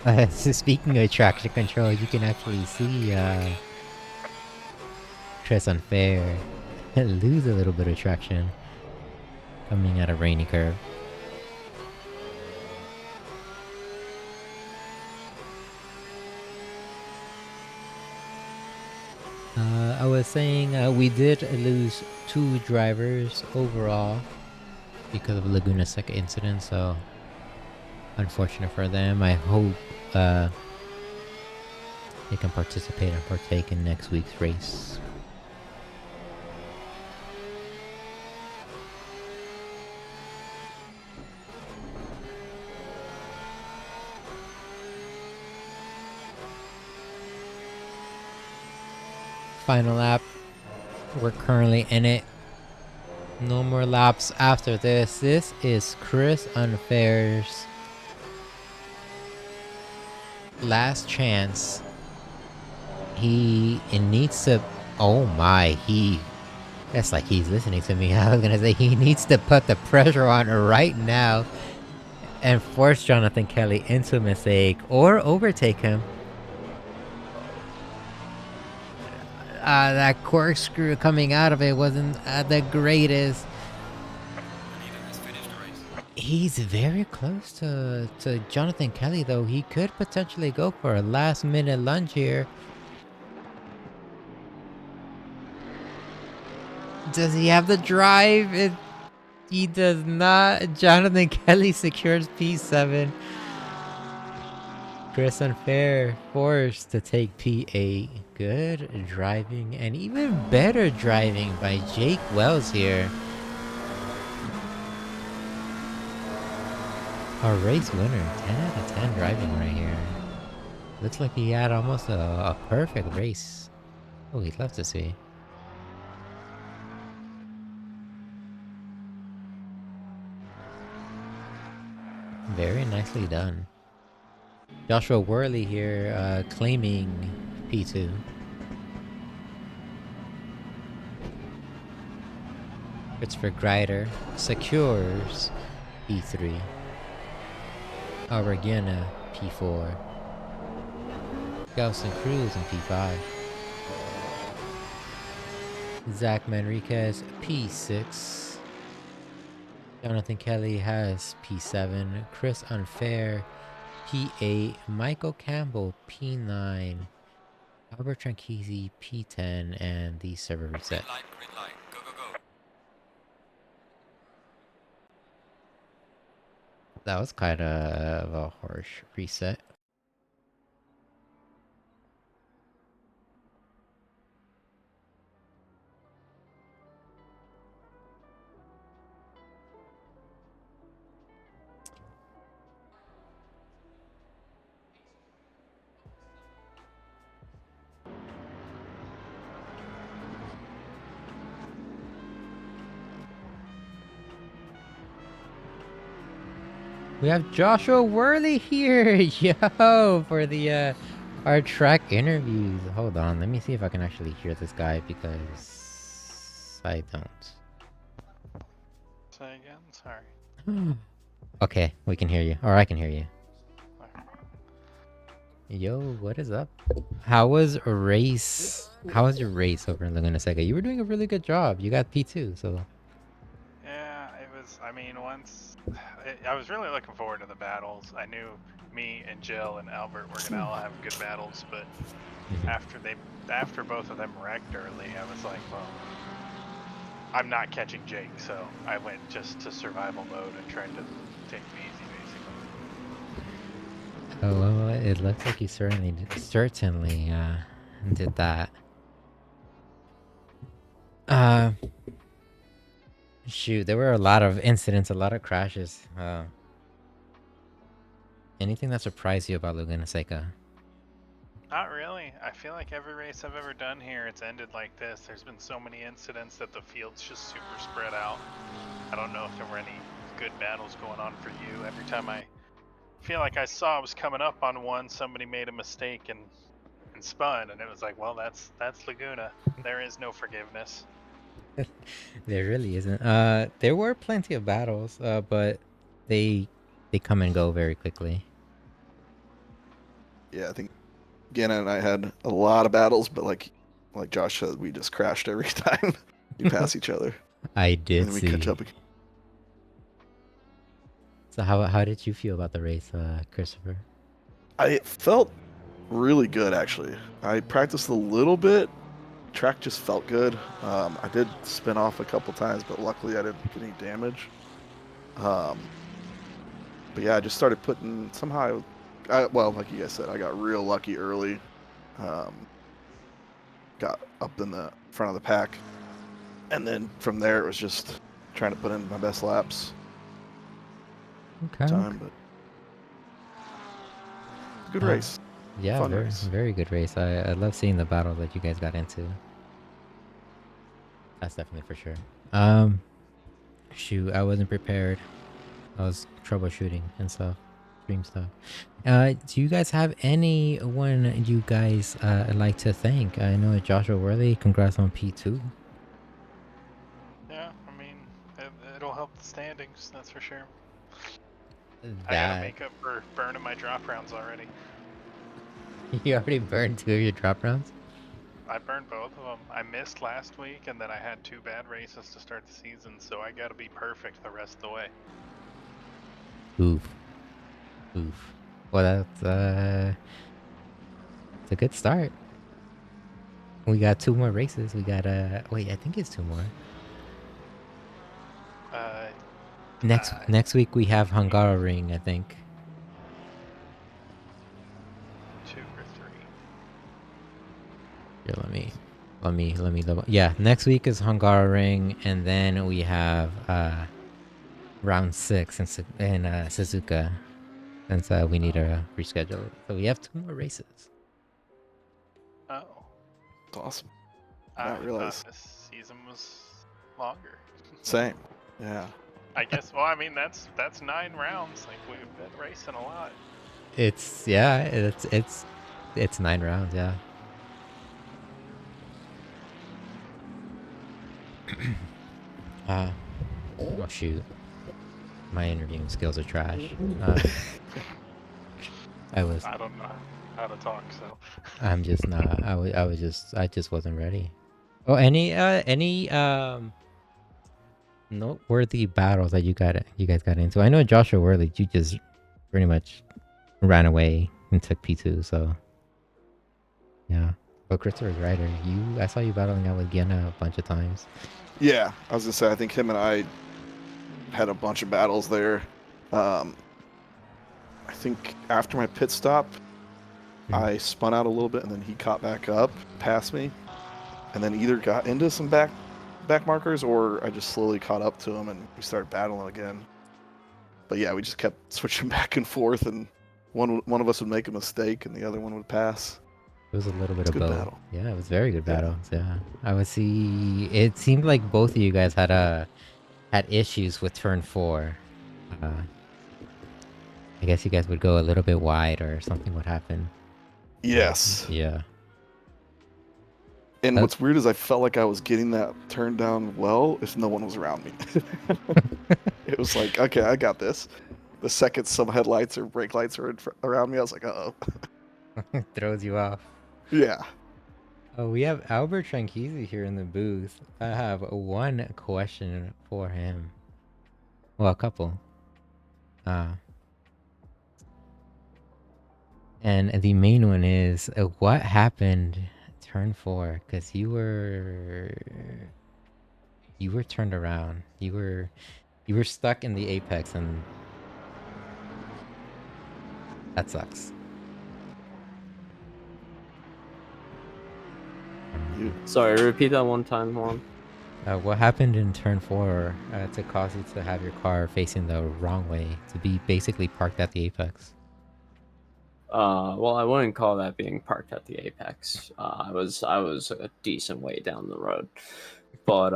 S1: So speaking of traction control, you can actually see Chris Unfair lose a little bit of traction coming at a rainy curve. I was saying we did lose 2 drivers overall because of Laguna Seca incident, so unfortunate for them. I hope they can participate and partake in next week's race. Final lap. We're currently in it. No more laps after this. This is Chris Unfair's last chance. He needs to. Oh my, that's like he's listening to me. I was gonna say he needs to put the pressure on right now and force Jonathan Kelly into a mistake or overtake him. That corkscrew coming out of it wasn't the greatest. He's very close to Jonathan Kelly, though. He could potentially go for a last-minute lunge here. Does he have the drive? He does not. Jonathan Kelly secures P7. Chris Unfair forced to take P8. Good driving and even better driving by Jake Wells here. A race winner. 10 out of 10 driving right here. Looks like he had almost a perfect race. Oh, he'd love to see. Very nicely done. Joshua Worley here claiming P2. Christopher Greider secures P3. Aragena P4. Galson Cruz in P5. Zach Manriquez P6. Jonathan Kelly has P7. Chris Unfair P8. Michael Campbell P9. Albert Tranchisi P10. And the server reset.
S2: Green light. Go, go, go.
S1: That was kind of a harsh reset. We have Joshua Worley here, yo, for the our track interviews. Hold on, let me see if I can actually hear this guy because I don't.
S3: Say again? Sorry.
S1: Okay, we can hear you, or I can hear you. Yo, what is up? How was your race over in Laguna Seca? You were doing a really good job. You got P2, so.
S3: Yeah, it was. I mean, I was really looking forward to the battles. I knew me and Jill and Albert were gonna all have good battles, but after both of them wrecked early, I was like, well, I'm not catching Jake, so I went just to survival mode and tried to take it easy, basically.
S1: Oh, well, it looks like you certainly did that. Shoot, there were a lot of incidents, a lot of crashes. Anything that surprised you about Laguna Seca?
S3: Not really. I feel like every race I've ever done here, it's ended like this. There's been so many incidents that the field's just super spread out. I don't know if there were any good battles going on for you. Every time I feel like I saw I was coming up on one, somebody made a mistake and spun, and it was like, well, that's Laguna. There is no forgiveness.
S1: There really isn't. There were plenty of battles, but they come and go very quickly.
S4: Yeah, I think Ganna and I had a lot of battles, but like Josh said, we just crashed every time we pass each other,
S1: I
S4: and
S1: did
S4: then we
S1: see.
S4: catch up again.
S1: So how did you feel about the race, Christopher?
S4: I felt really good actually. I practiced a little bit. Track just felt good. I did spin off a couple times, but luckily I didn't get any damage. But yeah, I just started putting somehow. Well, like you guys said, I got real lucky early. Got up in the front of the pack, and then from there it was just trying to put in my best laps.
S1: Okay.
S4: Time, but good race.
S1: Yeah,
S4: Fun
S1: very
S4: race.
S1: very good race. I love seeing the battle that you guys got into. That's definitely for sure. Shoot, I wasn't prepared. I was troubleshooting and stuff, stream stuff. Do you guys have anyone you guys like to thank? I know Joshua Worley. Congrats on P2.
S3: Yeah, I mean, it'll help the standings, that's for sure. I gotta
S1: That
S3: make up for burning my drop rounds already.
S1: you already burned 2 of your drop rounds.
S3: I burned both of them. I missed last week, and then I had 2 bad races to start the season, so I gotta be perfect the rest of the way.
S1: Oof. Oof. Well, it's a good start. We got 2 more races. We got wait, I think it's 2 more. Next week we have Hungaroring, I think.
S3: 2 or 3.
S1: Here, let me double. Yeah, next week is Hungaroring, and then we have round 6 in Suzuka, since we need to reschedule it. So we have 2 more races.
S3: Oh.
S4: It's awesome.
S3: I
S4: Not realize.
S3: thought this season was longer.
S4: Same. Yeah.
S3: I guess. Well, I mean, that's 9 rounds. Like we've been racing a lot.
S1: It's 9 rounds, yeah. Oh shoot, my interviewing skills are trash. I
S3: don't know how to talk, so.
S1: I'm just not. I just wasn't ready. Oh, any noteworthy battles that you guys got into? I know Joshua Worley, you just pretty much ran away and took P2, so yeah. But Christopher's Rider, I saw you battling out with Gianna a bunch of times.
S4: Yeah, I was gonna say I think him and I had a bunch of battles there. I think after my pit stop, I spun out a little bit and then he caught back up, past me, and then either got into some back markers or I just slowly caught up to him and we started battling again. But yeah, we just kept switching back and forth, and one of us would make a mistake and the other one would pass.
S1: It was a little bit of
S4: good
S1: both.
S4: battle.
S1: Yeah, it was very good battles. Yeah, I would see. It seemed like both of you guys had issues with turn 4. I guess you guys would go a little bit wide or something would happen.
S4: Yes.
S1: Yeah.
S4: And what's weird is I felt like I was getting that turned down well if no one was around me. It was like, okay, I got this. The second some headlights or brake lights were around me, I was like, uh-oh.
S1: Throws you off.
S4: Yeah.
S1: Oh, we have Albert Tranquisi here in the booth. I have one question for him. Well, a couple. And the main one is, what happened turn 4? Because you were turned around. You were stuck in the apex, and that sucks.
S5: Sorry, repeat that one time, Juan.
S1: What happened in turn 4 to cause you to have your car facing the wrong way, to be basically parked at the apex?
S5: Well, I wouldn't call that being parked at the apex. I was a decent way down the road, but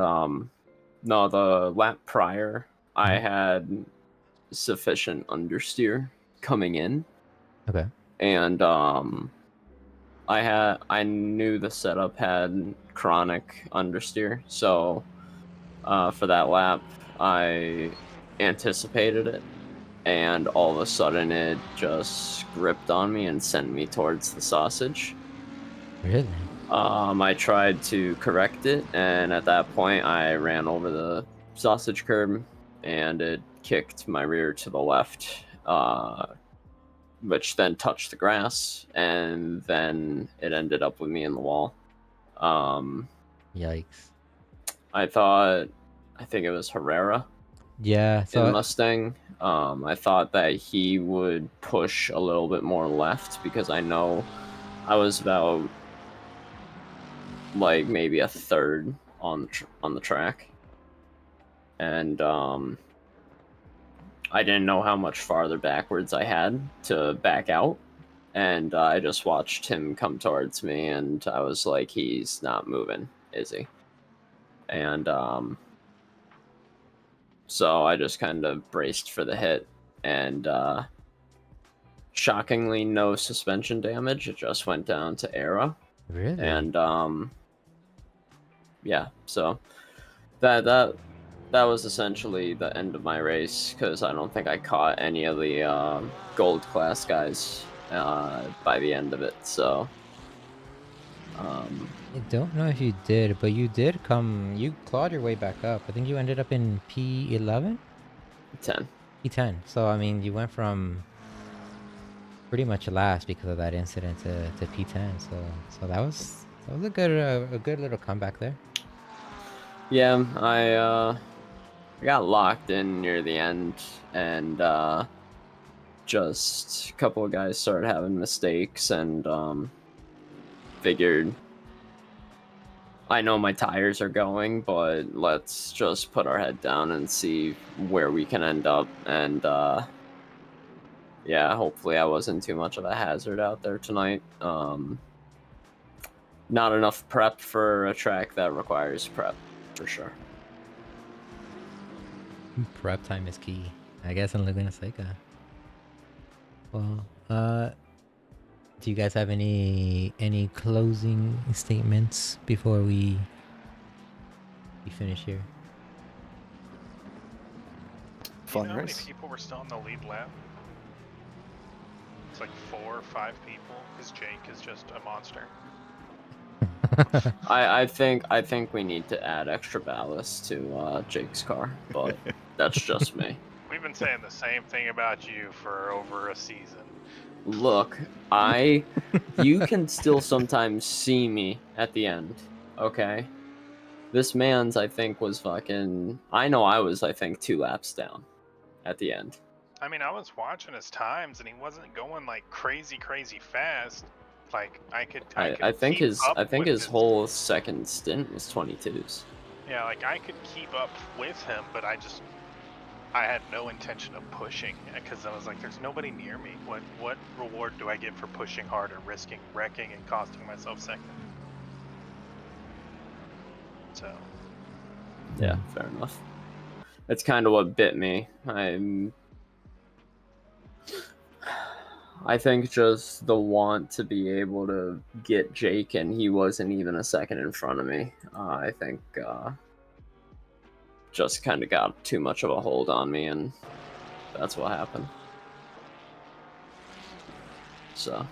S5: no, the lap prior, I had sufficient understeer coming in,
S1: Okay.
S5: and I knew the setup had chronic understeer, so for that lap, I anticipated it, and all of a sudden it just gripped on me and sent me towards the sausage.
S1: Really?
S5: I tried to correct it, and at that point, I ran over the sausage curb, and it kicked my rear to the left, which then touched the grass, and then it ended up with me in the wall. Um,
S1: Yikes.
S5: I think it was Herrera
S1: Yeah,
S5: in
S1: so
S5: Mustang. I thought that he would push a little bit more left because I know I was about like maybe a third on the track, and I didn't know how much farther backwards I had to back out, and I just watched him come towards me, and I was like, he's not moving, is he? And so I just kind of braced for the hit, and shockingly no suspension damage. It just went down to era,
S1: really?
S5: and yeah, so that was essentially the end of my race because I don't think I caught any of the gold class guys by the end of it. So
S1: I don't know if you did, but you did come. You clawed your way back up. I think you ended up in P11,
S5: 10.
S1: P10. So I mean, you went from pretty much last because of that incident to P10. So that was a good little comeback there.
S5: Yeah, I got locked in near the end, and just a couple of guys started having mistakes, and figured I know my tires are going, but let's just put our head down and see where we can end up. And yeah, hopefully I wasn't too much of a hazard out there tonight. Not enough prep for a track that requires prep, for sure.
S1: Prep time is key, I guess, in Laguna Seca. Well, do you guys have any closing statements before we finish here?
S3: Do you
S4: Fun
S3: know how many
S4: race.
S3: people were still in the lead lap? It's like 4 or 5 people, because Jake is just a monster.
S5: I think we need to add extra ballast to Jake's car, but that's just me.
S3: We've been saying the same thing about you for over a season.
S5: Look, you can still sometimes see me at the end, okay? This man's, I think, was fucking... I know I was, I think, 2 laps down at the end.
S3: I mean, I was watching his times, and he wasn't going like crazy fast. Like I could
S5: I think
S3: keep
S5: his
S3: up with
S5: his whole second stint was 22s.
S3: Yeah, like I could keep up with him, but I had no intention of pushing because I was like, there's nobody near me. What reward do I get for pushing harder, risking wrecking and costing myself second? So
S5: Yeah, fair enough. That's kind of what bit me. I think just the want to be able to get Jake, and he wasn't even a second in front of me. I think just kind of got too much of a hold on me, and that's what happened. So,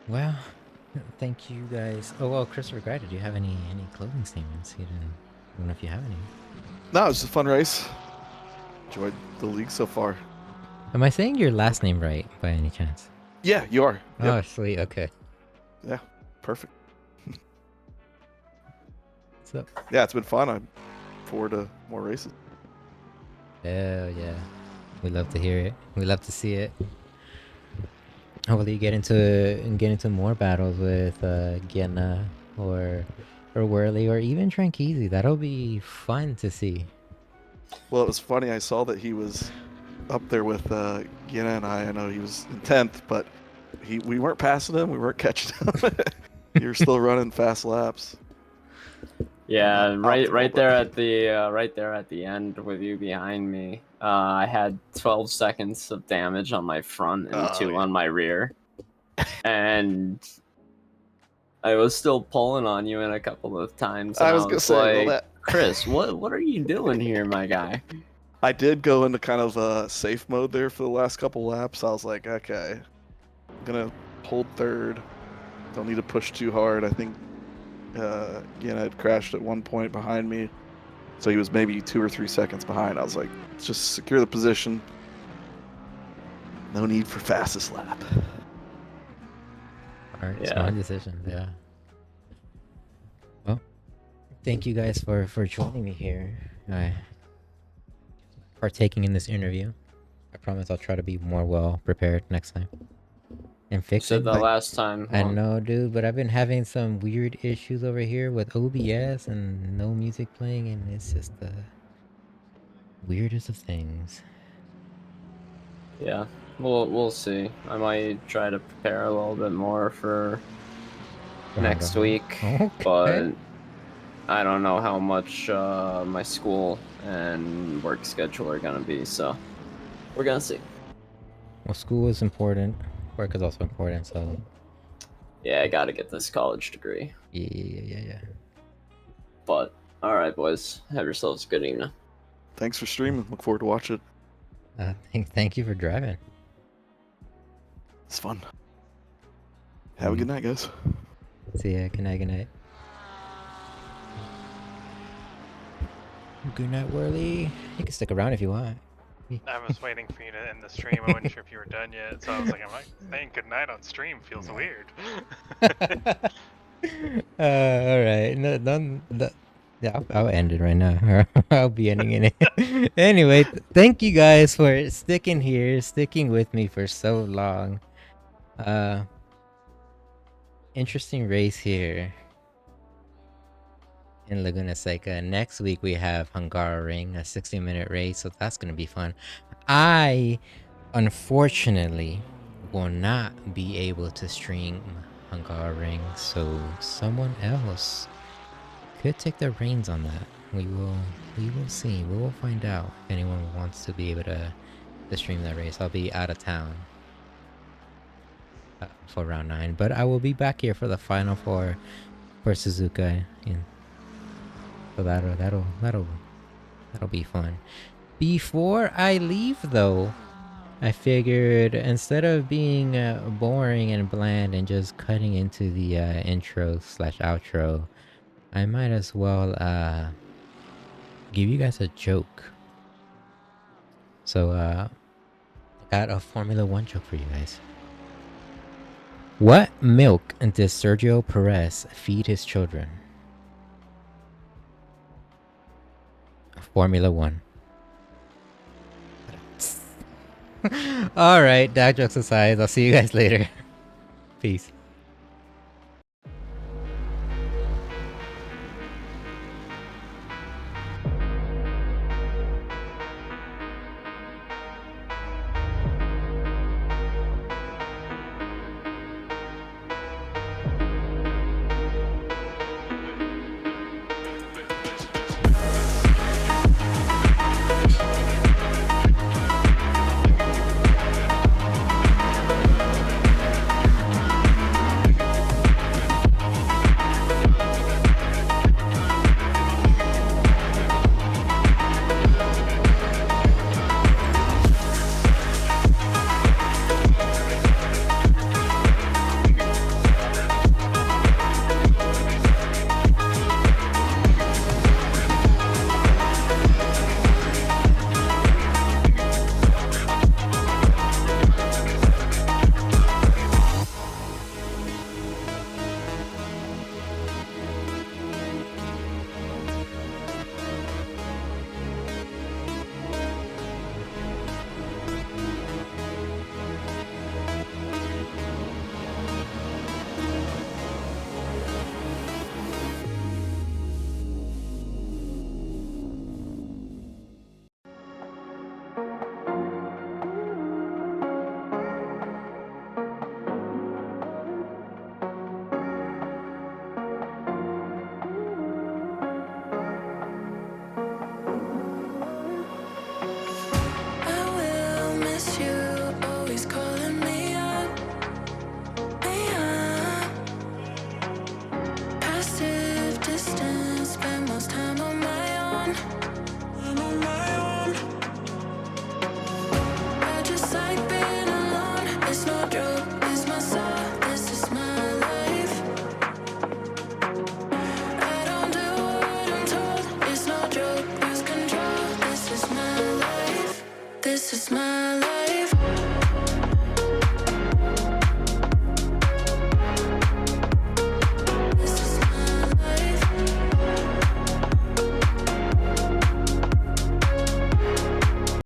S1: Well, thank you guys. Oh well, Christopher Guy, did you have any closing statements? I don't know if you have any.
S4: No, it was a fun race. Enjoyed the league so far.
S1: Am I saying your last name right by any chance?
S4: Yeah, you are. Yep.
S1: Oh, sweet. Okay.
S4: Yeah, perfect.
S1: So.
S4: Yeah, it's been fun. I'm forward to more races.
S1: Hell yeah. We love to hear it. We love to see it. Hopefully you get into more battles with Gianna or Whirly or even Tranqueasy. That'll be fun to see.
S4: Well, it was funny. I saw that he was up there with Gina and I. I know he was in 10th, but we weren't passing him. We weren't catching him. You're still running fast laps.
S5: Yeah,
S4: Not
S5: right,
S4: optimal,
S5: right
S4: but-
S5: there at the end with you behind me. I had 12 seconds of damage on my front and
S4: Oh,
S5: 2
S4: yeah.
S5: on my rear, and I was still pulling on you in a couple of times. And
S4: I was gonna say, well, that
S5: Chris, what are you doing here, my guy?
S4: I did go into kind of safe mode there for the last couple laps. I was like, okay, I'm gonna hold third. Don't need to push too hard. I think Gina had crashed at one point behind me, so he was maybe 2 or 3 seconds behind. I was like, let's just secure the position. No need for fastest lap.
S1: All right,
S5: Yeah.
S1: smart decision. Yeah. Well, thank you guys for joining me here. Partaking in this interview. I promise I'll try to be more well prepared next time. And
S5: You
S1: fix
S5: said
S1: it.
S5: the last time.
S1: I know, dude, but I've been having some weird issues over here with OBS and no music playing, and it's just the weirdest of things.
S5: Yeah, we'll see. I might try to prepare a little bit more for next week,
S1: Okay.
S5: but I don't know how much my school and work schedule are gonna be, so we're gonna see.
S1: Well, school is important. Work is also important, so
S5: Yeah, I gotta get this college degree.
S1: yeah.
S5: But all right, boys, have yourselves a good evening.
S4: Thanks for streaming. Look forward to watch it.
S1: Thank you for driving.
S4: It's fun. Have a good night, guys.
S1: See ya. Good night. Good night, Whirly. You can stick around if you want.
S3: I was waiting for you to end the stream. I wasn't sure if you were done yet, so I was like, am I saying goodnight on stream? Feels weird.
S1: All right. Yeah, I'll end it right now. I'll be ending it. Anyway, thank you guys for sticking with me for so long. Interesting race here in Laguna Seca. Next week we have Hungaroring, a 60-minute race, so that's gonna be fun. I unfortunately will not be able to stream Hungaroring, so someone else could take the reins on that. We will see. We will find out if anyone wants to be able to stream that race. I'll be out of town for round 9, but I will be back here for the final for Suzuka. So that'll be fun. Before I leave, though, I figured instead of being boring and bland and just cutting into the intro/outro, I might as well give you guys a joke. So I got a Formula 1 joke for you guys. What milk does Sergio Perez feed his children? Formula 1. Alright, dad jokes aside, I'll see you guys later. Peace.